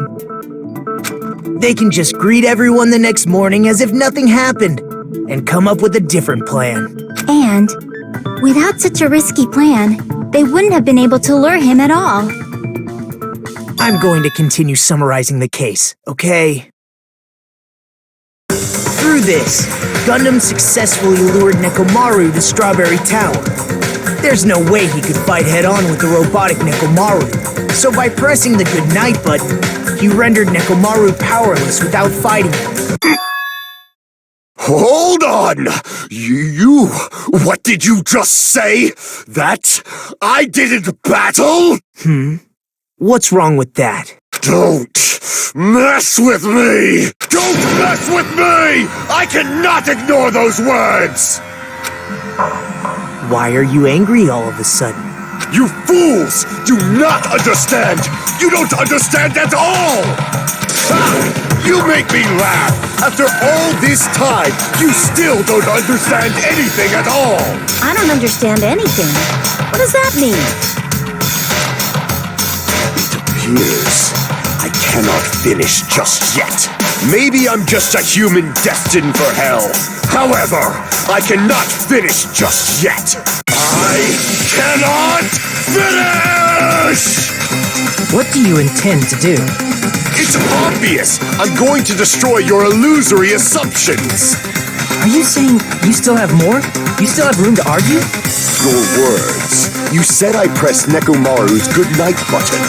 They can just greet everyone the next morning as if nothing happened, and come up with a different plan. And, without such a risky plan, they wouldn't have been able to lure him at all. I'm going to continue summarizing the case, okay? Through this, Gundam successfully lured Nekomaru to Strawberry Tower. There's no way he could fight head-on with the robotic Nekomaru. So by pressing the goodnight button, he rendered Nekomaru powerless without fighting him. Hold on! You... What did you just say? That I didn't battle? What's wrong with that? Don't mess with me! Don't mess with me! I cannot ignore those words! Why are you angry all of a sudden? You fools do not understand! You don't understand at all! Ha! You make me laugh! After all this time, you still don't understand anything at all! I don't understand anything. What does that mean? It appears I cannot finish just yet. Maybe I'm just a human destined for hell. However, I cannot finish just yet. I cannot finish! What do you intend to do? It's obvious! I'm going to destroy your illusory assumptions! Are you saying you still have more? You still have room to argue? Your words. You said I pressed Nekomaru's goodnight button.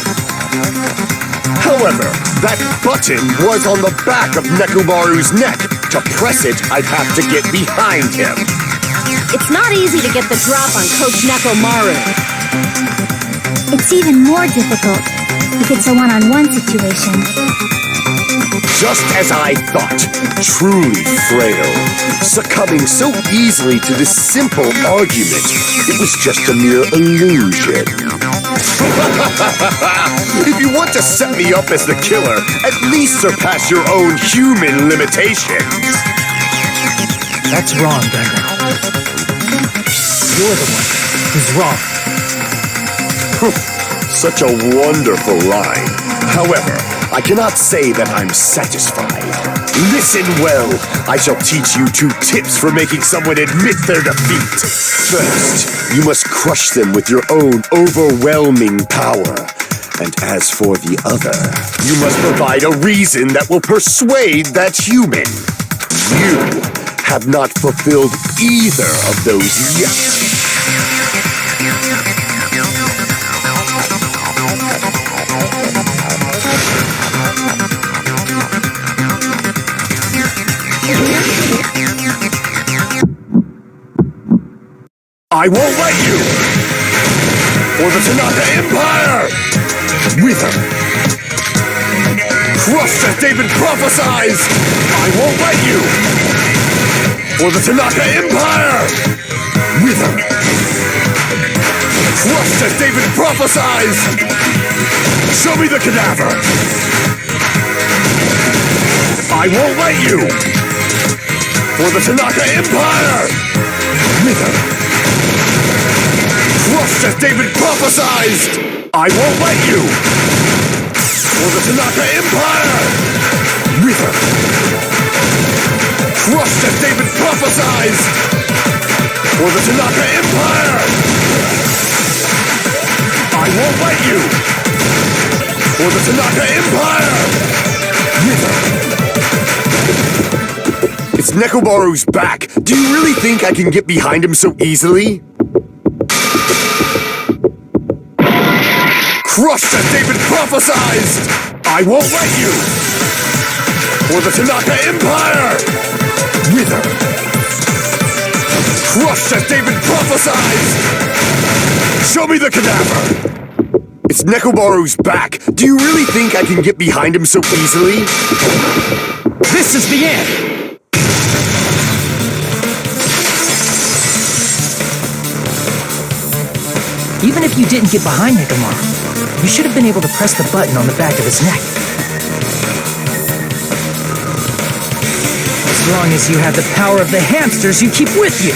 However, that button was on the back of Nekomaru's neck. To press it, I'd have to get behind him. It's not easy to get the drop on Coach Nekomaru. It's even more difficult if it's a one-on-one situation. Just as I thought, truly frail, succumbing so easily to this simple argument, it was just a mere illusion. If you want to set me up as the killer, at least surpass your own human limitations. That's wrong, Gundam. You're the one who's wrong. Such a wonderful line. However, I cannot say that I'm satisfied. Listen well. I shall teach you 2 tips for making someone admit their defeat. First, you must crush them with your own overwhelming power. And as for the other, you must provide a reason that will persuade that human. You have not fulfilled either of those yet. I won't let you! For the Tanaka Empire! Wither! Crushed as David prophesies! I won't let you! For the Tanaka Empire! Wither! Crushed as David prophesies! Show me the cadaver! I won't let you! For the Tanaka Empire! Wither! Crushed as David prophesied! I won't let you! For the Tanaka Empire! Wither! Crushed as David prophesied! For the Tanaka Empire! I won't let you! For the Tanaka Empire! Wither! It's Nekomaru's back! Do you really think I can get behind him so easily? Crushed as David prophesied! I won't let you! For the Tanaka Empire! Wither! Crushed as David prophesied! Show me the cadaver! It's Nekomaru's back! Do you really think I can get behind him so easily? This is the end! Even if you didn't get behind Nekomaru, you should have been able to press the button on the back of his neck. As long as you have the power of the hamsters you keep with you.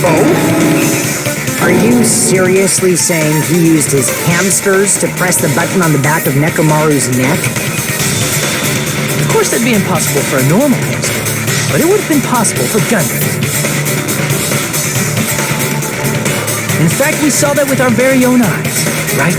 Oh? Are you seriously saying he used his hamsters to press the button on the back of Nekomaru's neck? Of course that'd be impossible for a normal hamster, but it would have been possible for Gundams. In fact, we saw that with our very own eyes, right?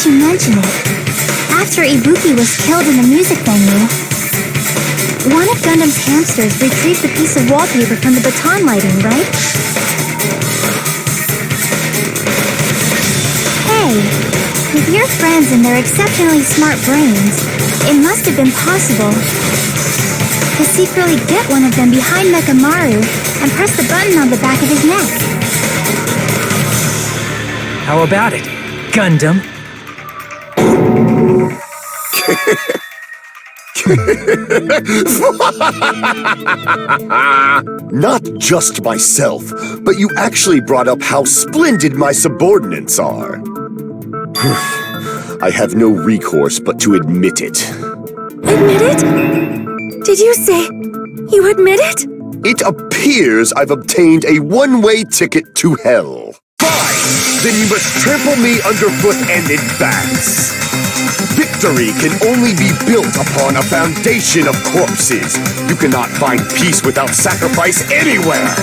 that you mention it, after Ibuki was killed in the music venue, one of Gundam's hamsters retrieved the piece of wallpaper from the baton lighting, right? Hey, with your friends and their exceptionally smart brains, it must have been possible to secretly get one of them behind Nekamaru and press the button on the back of his neck. How about it, Gundam? Not just myself, but you actually brought up how splendid my subordinates are. I have no recourse but to admit it. Admit it? Did you say you admit it? It appears I've obtained a one-way ticket to hell. Fine! Then you must trample me underfoot and advance. Victory can only be built upon a foundation of corpses. You cannot find peace without sacrifice anywhere.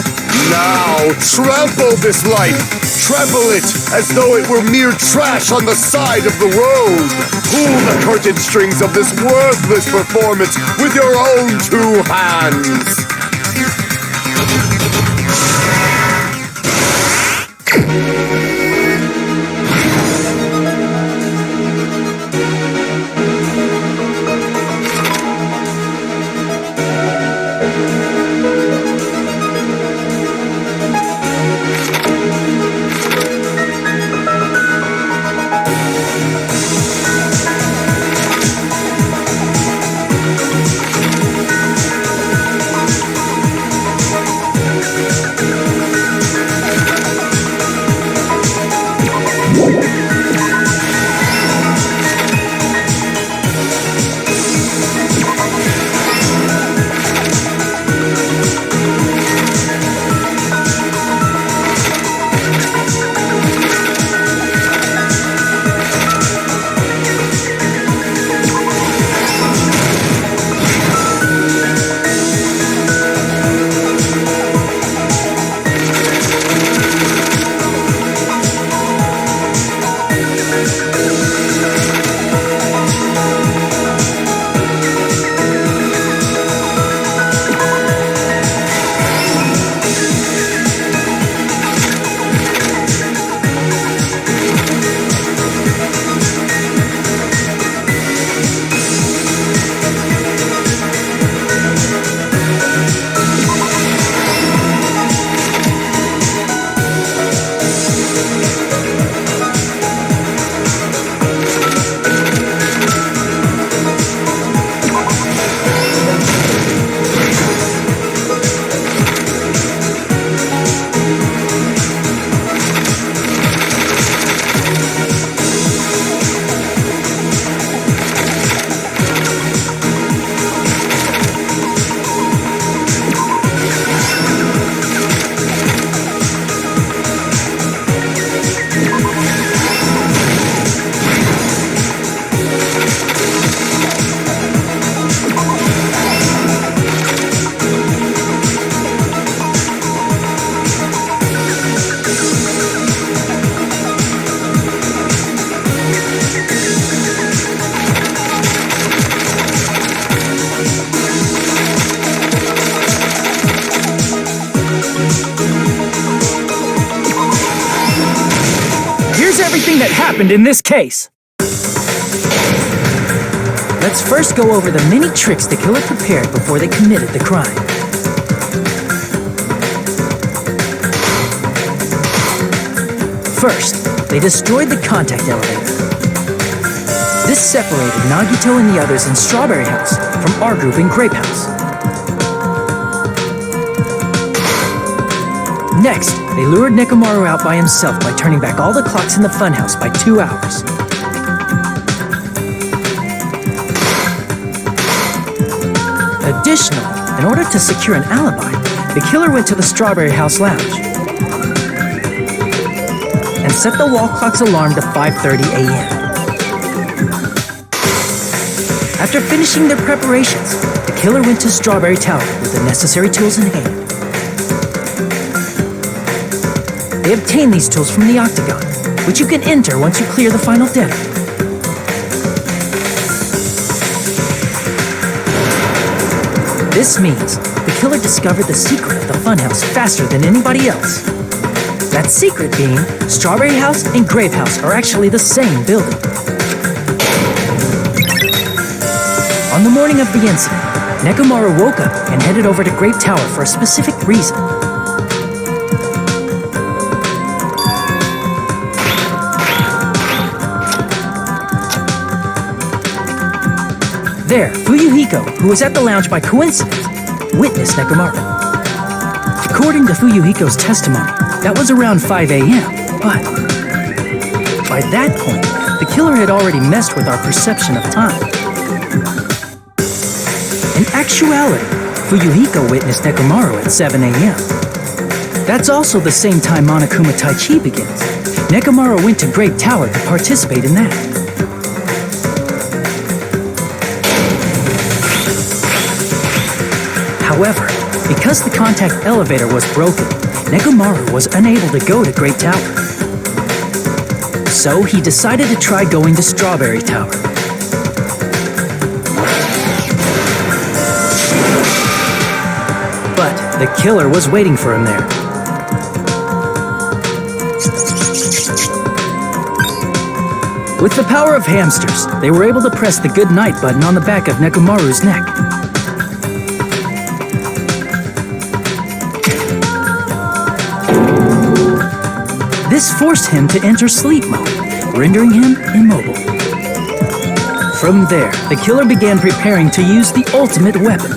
Now, trample this life. Trample it as though it were mere trash on the side of the road. Pull the curtain strings of this worthless performance with your own two hands. Everything that happened in this case. Let's first go over the many tricks the killer prepared before they committed the crime. First, they destroyed the contact elevator. This separated Nagito and the others in Strawberry House from our group in Grape House. Next, they lured Nekamaru out by himself by turning back all the clocks in the funhouse by 2 hours. Additionally, in order to secure an alibi, the killer went to the Strawberry House lounge and set the wall clock's alarm to 5:30 a.m. After finishing their preparations, the killer went to Strawberry Tower with the necessary tools in hand. They obtained these tools from the Octagon, which you can enter once you clear the final debt. This means the killer discovered the secret of the funhouse faster than anybody else. That secret being, Strawberry House and Grape House are actually the same building. On the morning of the incident, Nekomaru woke up and headed over to Grape Tower for a specific reason. There, Fuyuhiko, who was at the lounge by coincidence, witnessed Nekomaru. According to Fuyuhiko's testimony, that was around 5 a.m., but by that point, the killer had already messed with our perception of time. In actuality, Fuyuhiko witnessed Nekomaru at 7 a.m. That's also the same time Monokuma Tai Chi begins. Nekomaru went to Grape Tower to participate in that. However, because the contact elevator was broken, Nekomaru was unable to go to Grape Tower. So he decided to try going to Strawberry Tower. But the killer was waiting for him there. With the power of hamsters, they were able to press the good night button on the back of Nekomaru's neck. This forced him to enter sleep mode, rendering him immobile. From there, the killer began preparing to use the ultimate weapon.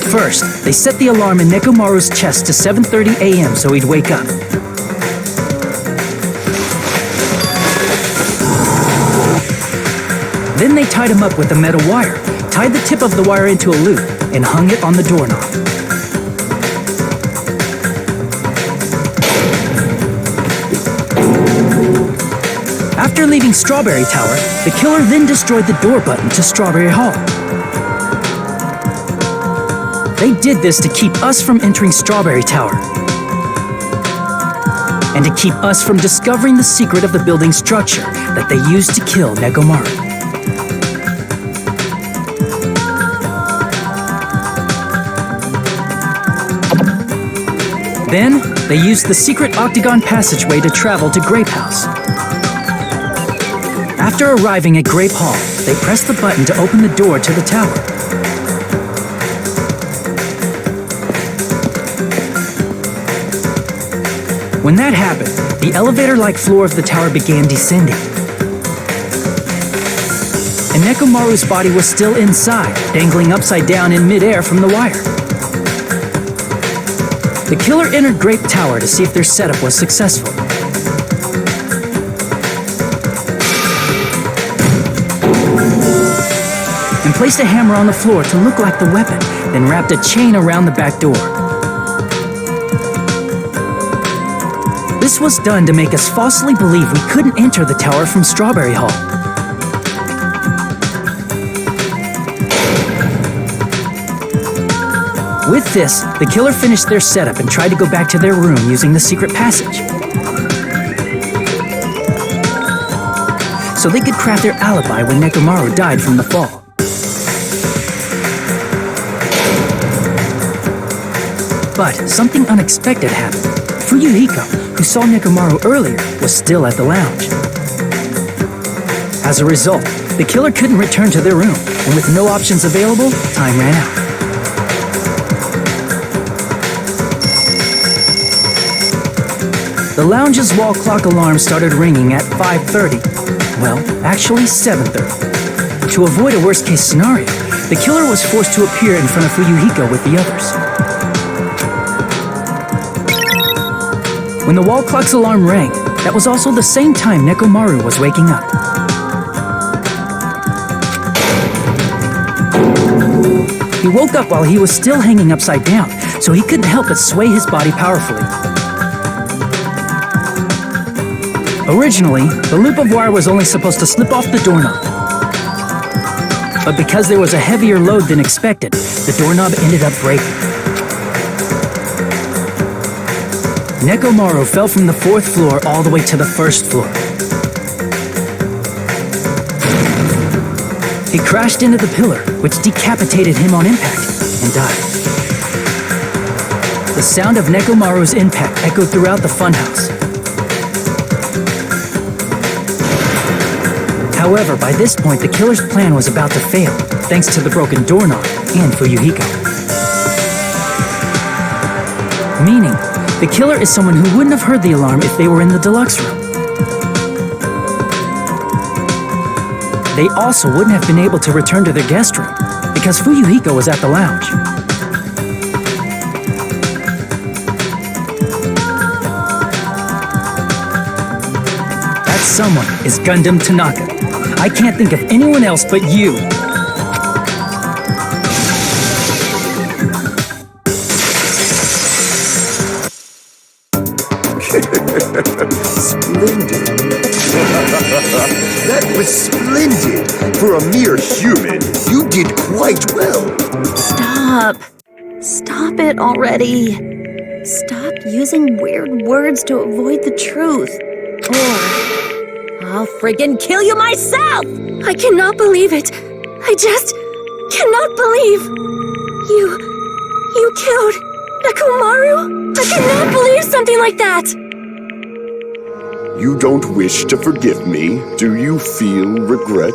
First, they set the alarm in Nekomaru's chest to 7:30 a.m. so he'd wake up. Then they tied him up with a metal wire, tied the tip of the wire into a loop, and hung it on the doorknob. After leaving Strawberry Tower, the killer then destroyed the door button to Strawberry Hall. They did this to keep us from entering Strawberry Tower, and to keep us from discovering the secret of the building's structure that they used to kill Nekomaru. Then, they used the secret octagon passageway to travel to Grape House. After arriving at Grape Hall, they pressed the button to open the door to the tower. When that happened, the elevator-like floor of the tower began descending. And Nekomaru's body was still inside, dangling upside down in midair from the wire. The killer entered Grape Tower to see if their setup was successful. And placed a hammer on the floor to look like the weapon, then wrapped a chain around the back door. This was done to make us falsely believe we couldn't enter the tower from Strawberry Hall. With this, the killer finished their setup and tried to go back to their room using the secret passage, so they could craft their alibi when Nekomaru died from the fall. But something unexpected happened. Fuyuhiko, who saw Nekomaru earlier, was still at the lounge. As a result, the killer couldn't return to their room, and with no options available, time ran out. The lounge's wall clock alarm started ringing at 5:30. Well, actually 7:30. To avoid a worst-case scenario, the killer was forced to appear in front of Fuyuhiko with the others. When the wall clock's alarm rang, that was also the same time Nekomaru was waking up. He woke up while he was still hanging upside down, so he couldn't help but sway his body powerfully. Originally, the loop of wire was only supposed to slip off the doorknob. But because there was a heavier load than expected, the doorknob ended up breaking. Nekomaru fell from the 4th floor all the way to the 1st floor. He crashed into the pillar, which decapitated him on impact, and died. The sound of Nekomaru's impact echoed throughout the funhouse. However, by this point, the killer's plan was about to fail, thanks to the broken doorknob and Fuyuhiko. Meaning, the killer is someone who wouldn't have heard the alarm if they were in the deluxe room. They also wouldn't have been able to return to their guest room, because Fuyuhiko was at the lounge. That someone is Gundam Tanaka. I can't think of anyone else but you. Splendid. That was splendid. For a mere human, you did quite well. Stop. Stop it already. Stop using weird words to avoid the truth. Or I'll friggin' kill you myself! I cannot believe it. I just cannot believe. You killed Nekomaru? I cannot believe something like that. You don't wish to forgive me? Do you feel regret?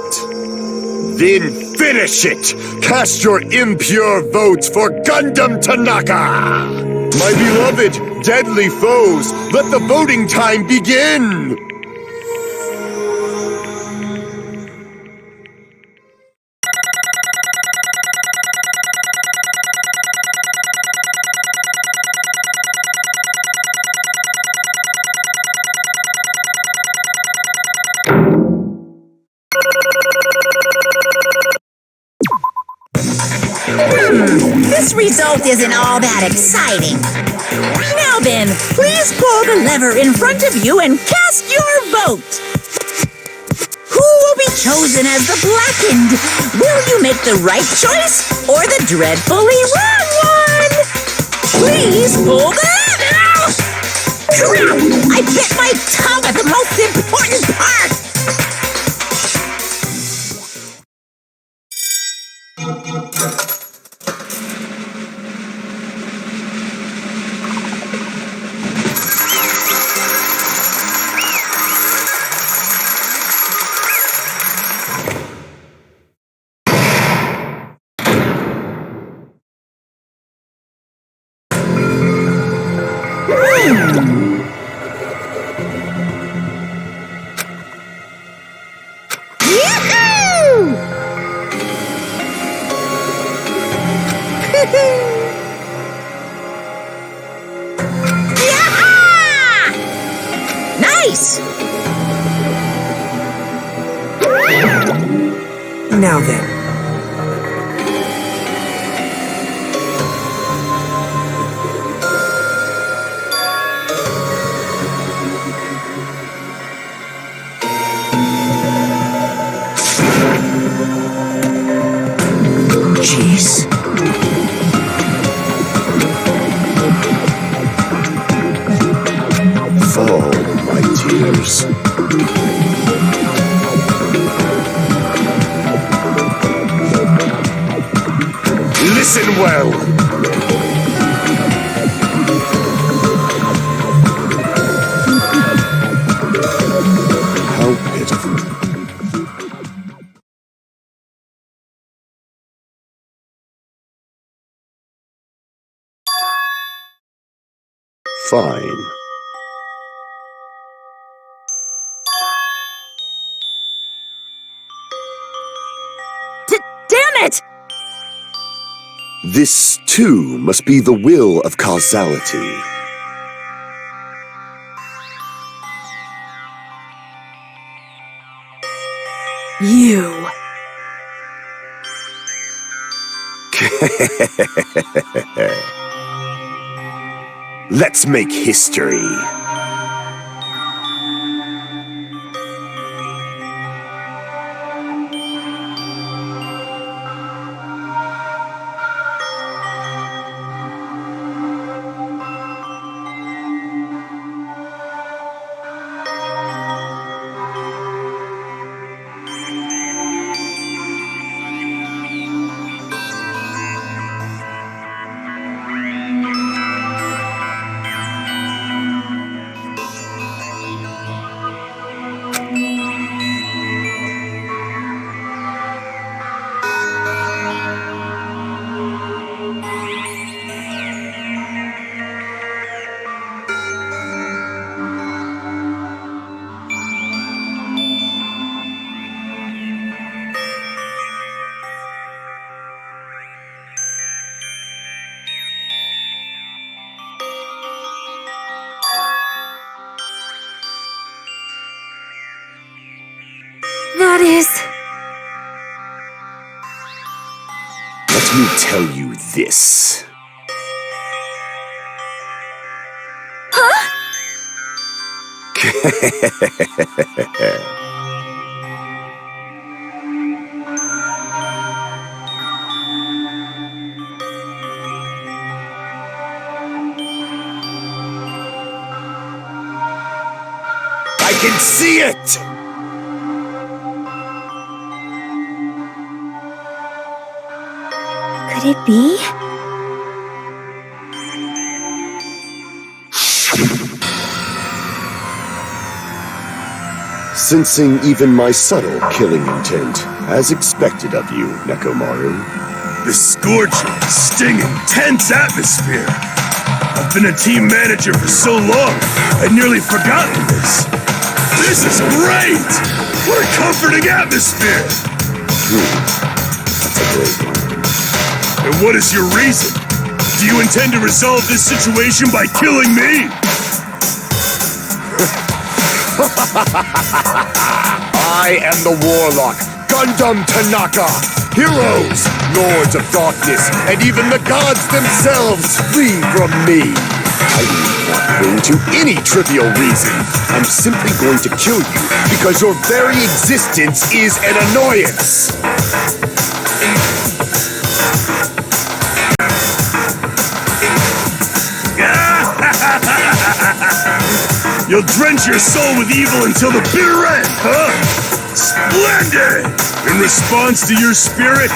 Then finish it! Cast your impure votes for Gundam Tanaka! My beloved, deadly foes, let the voting time begin! This result isn't all that exciting. Now then, please pull the lever in front of you and cast your vote. Who will be chosen as the blackened? Will you make the right choice or the dreadfully wrong one? Please pull the lever! Crap! I bit my tongue at the most important part! Nice! Now then. Jeez. Fall, my tears. Listen well. How pitiful. Fine. Damn it! This, too, must be the will of causality. You. Let's make history. That is... Let me tell you this. Huh? I can see it! Could it be? Sensing even my subtle killing intent, as expected of you, Nekomaru. The scorching, stinging, tense atmosphere. I've been a team manager for so long, I'd nearly forgotten this. This is great! What a comforting atmosphere! That's a great one. And what is your reason? Do you intend to resolve this situation by killing me? I am the Warlock, Gundam Tanaka. Heroes, Lords of Darkness, and even the gods themselves flee from me. I do not cling to any trivial reason. I'm simply going to kill you because your very existence is an annoyance. You'll drench your soul with evil until the bitter end, huh? Splendid! In response to your spirit,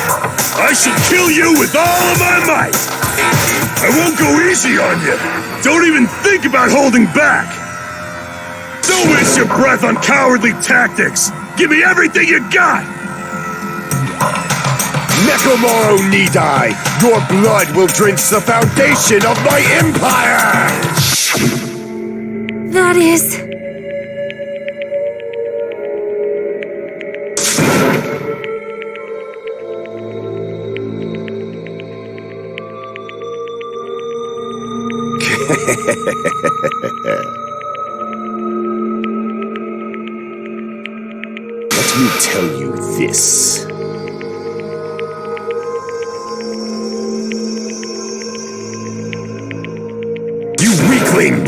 I shall kill you with all of my might! I won't go easy on you! Don't even think about holding back! Don't waste your breath on cowardly tactics! Give me everything you got! Nekomaru Nidai, your blood will drench the foundation of my empire! That is... Let me tell you this. You weakling!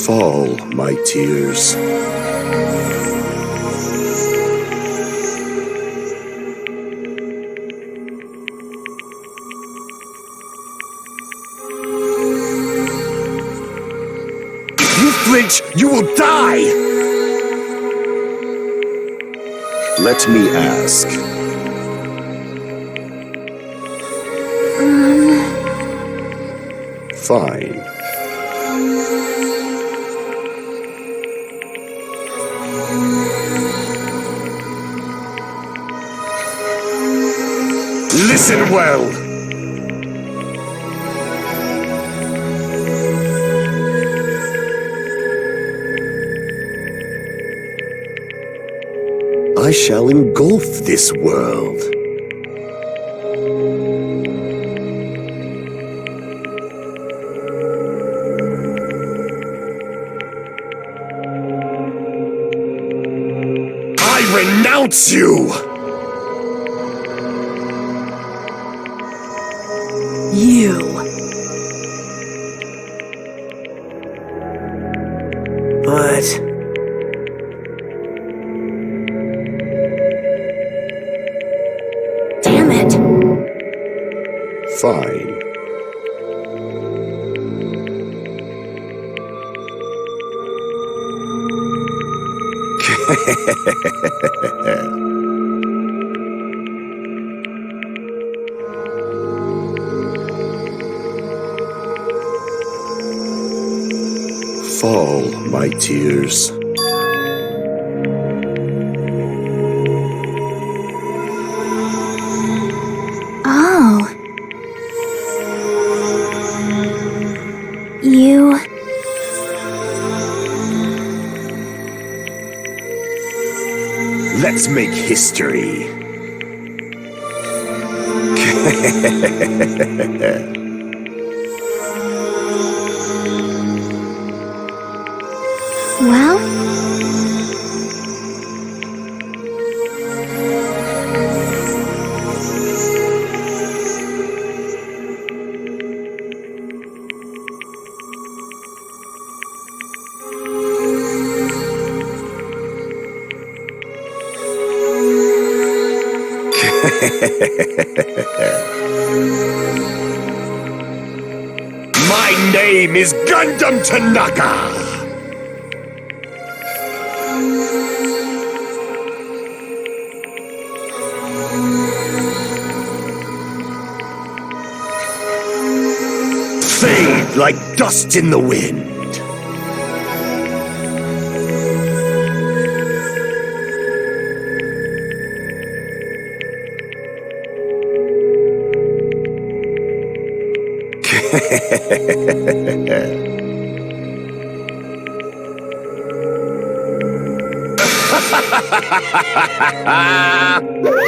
Fall, my tears. If you flinch, you will die! Let me ask. Fine. Listen well. I shall engulf this world. I renounce you! You. But... Damn it. Fine. Fall, my tears. Let's make history. Well? My name is Gundam Tanaka! Fade like dust in the wind.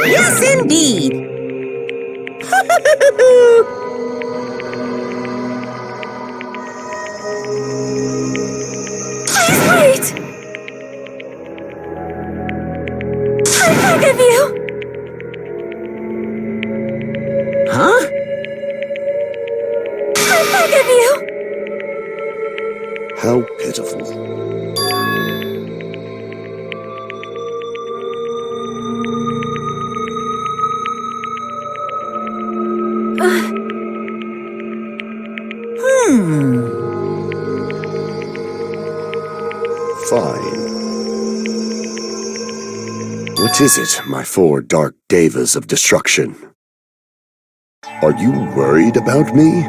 Yes, indeed. Please wait! I beg of you! Huh? I beg of you! How pitiful. Fine. What is it, my four dark devas of destruction? Are you worried about me?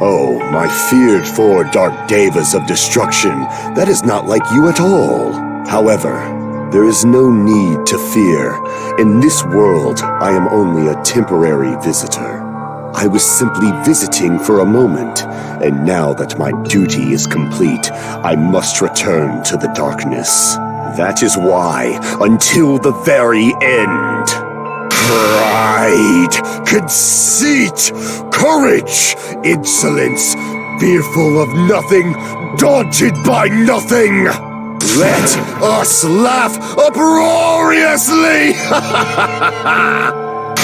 Oh, my feared four dark devas of destruction, that is not like you at all. However, there is no need to fear. In this world, I am only a temporary visitor. I was simply visiting for a moment, and now that my duty is complete, I must return to the darkness. That is why, until the very end, pride, conceit, courage, insolence, fearful of nothing, daunted by nothing. Let us laugh uproariously!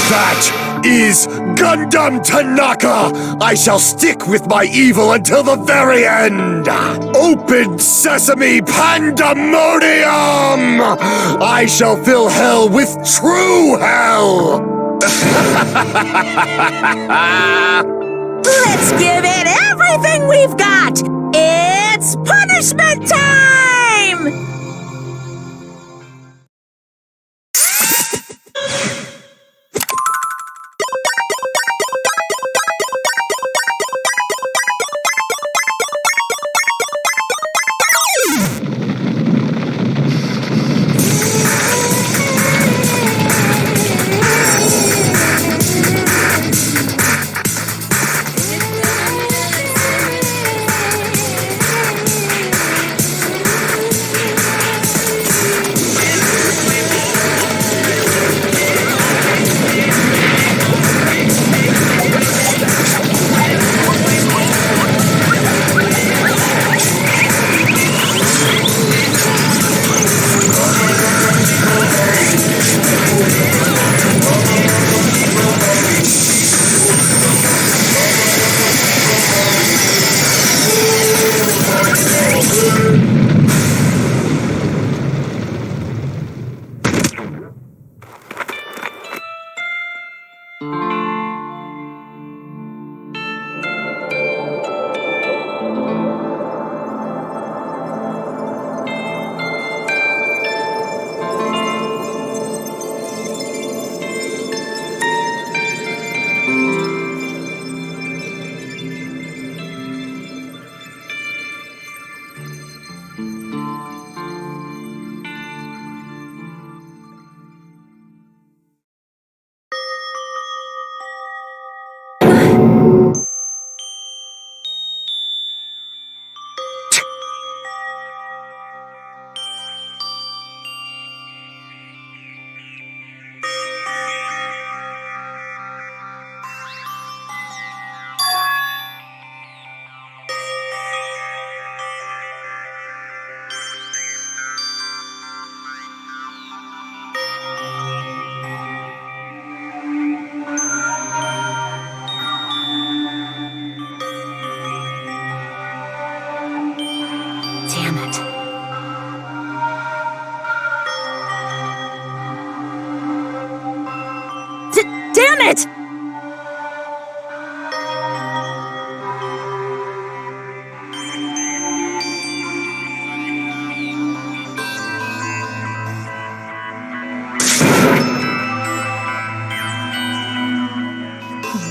That is Gundam Tanaka! I shall stick with my evil until the very end! Open sesame pandemonium! I shall fill hell with true hell! Let's give it everything we've got! It's punishment time!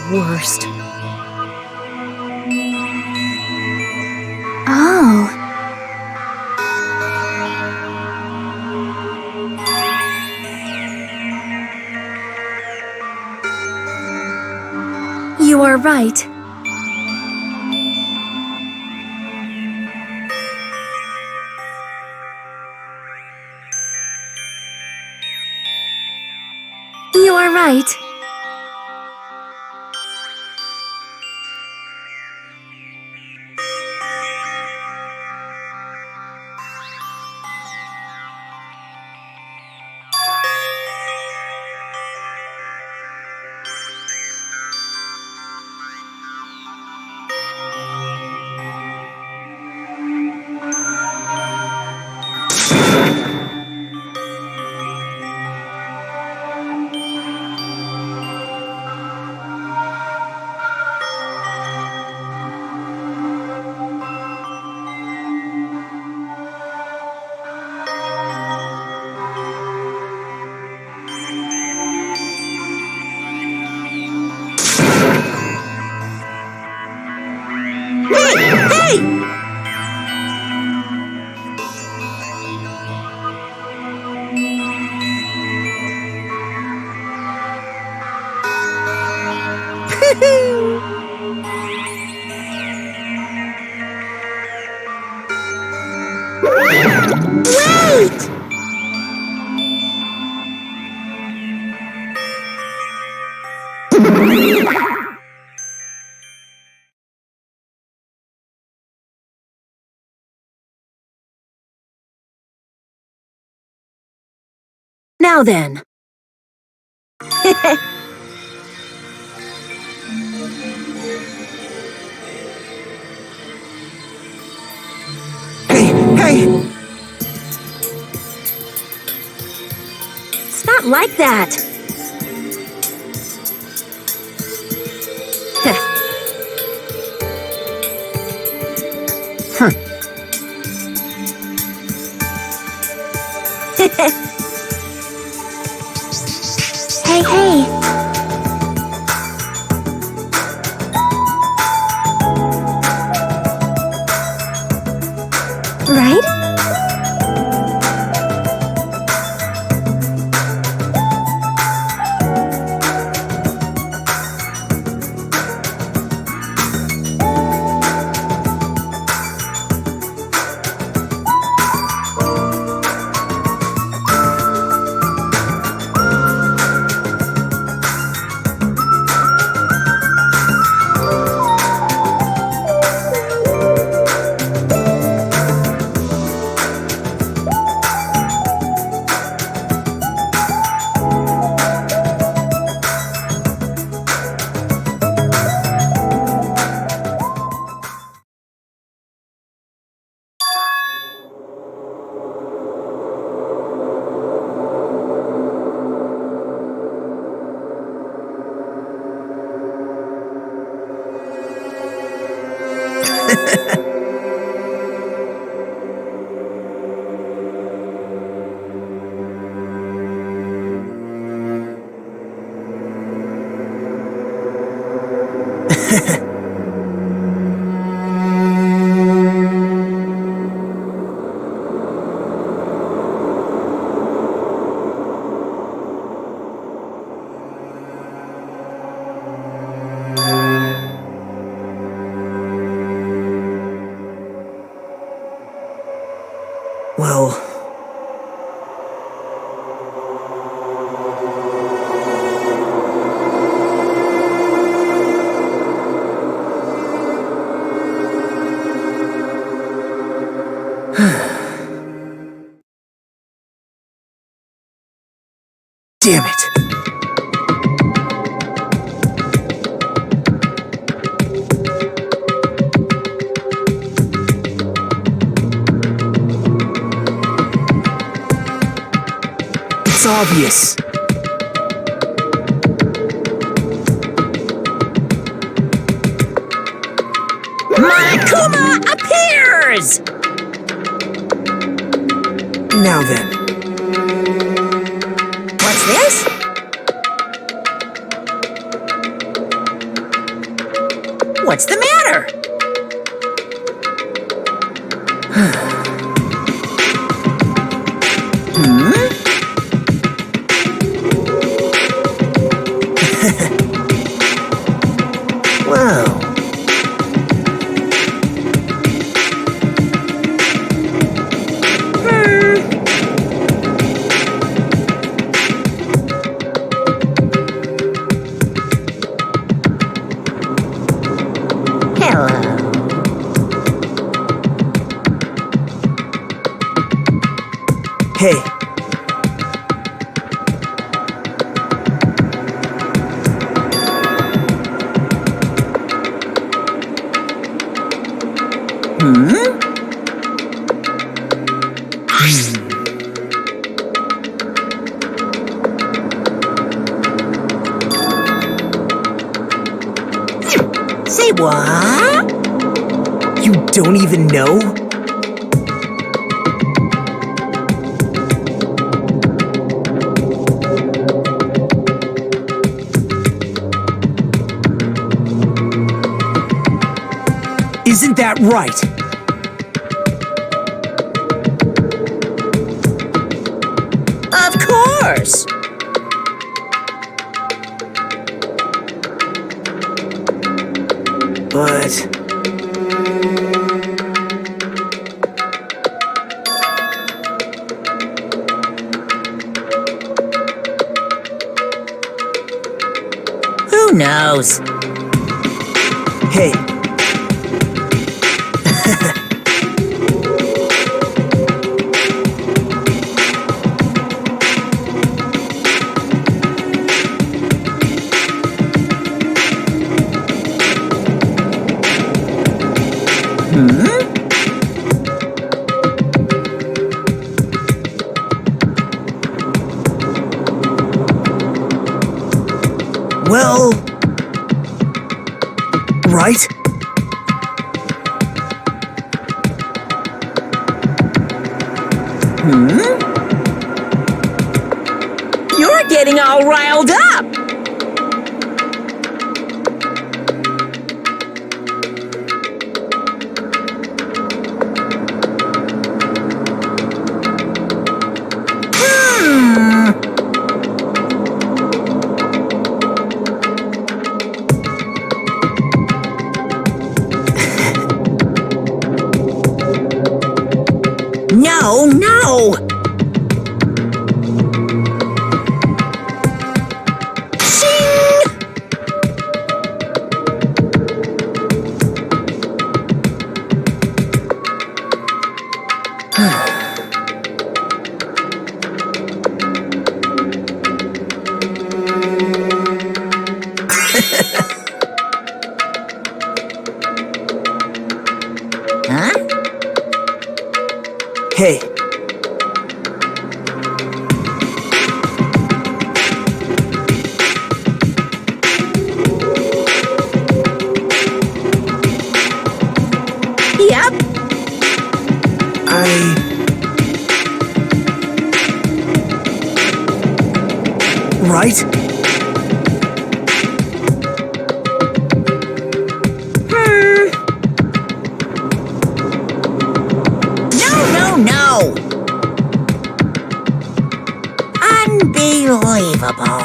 Worst. Oh. You are right. You are right. Wait! Now then. Hey! It's not like that. Hey, hey. Right? Well, damn it. It's obvious. Monokuma appears! Now then. this? What's the matter? Wow. Hey. Say what? You don't even know? Isn't that right? Of course! But... Who knows? Hey. Well... Right? You're getting all riled up! No, no! Shing! Huh? Hey. Yep. Right? No! Unbelievable.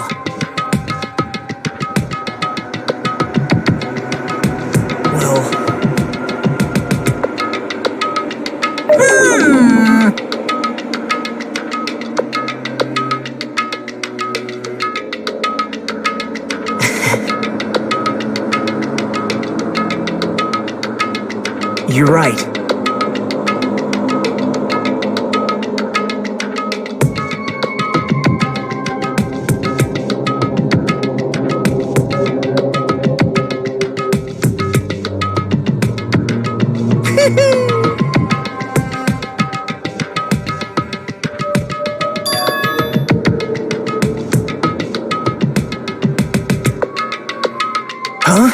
Well... You're right. Huh?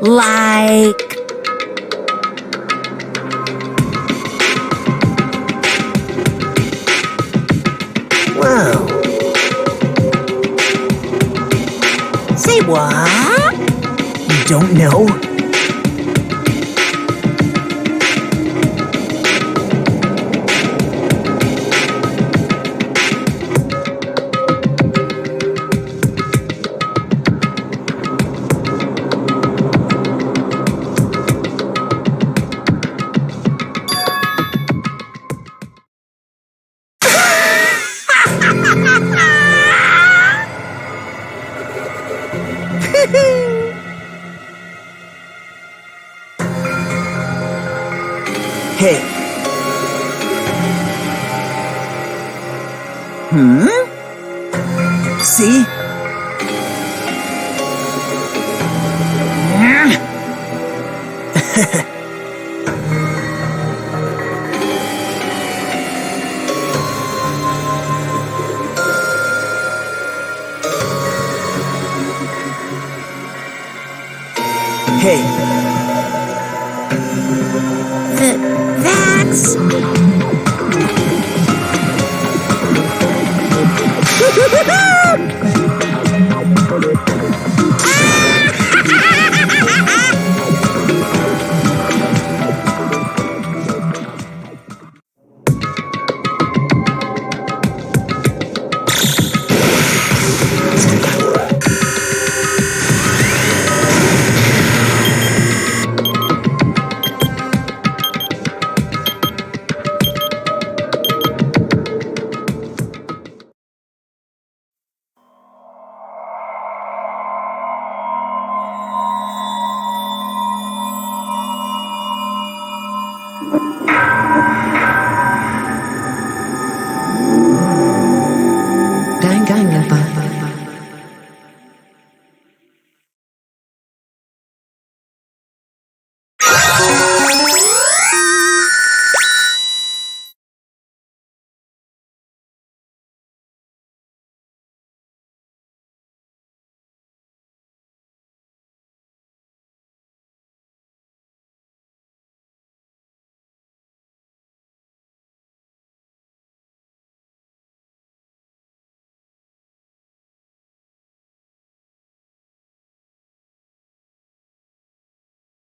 Like... Whoa. Say what? You don't know? Hey. See? Hey. That's...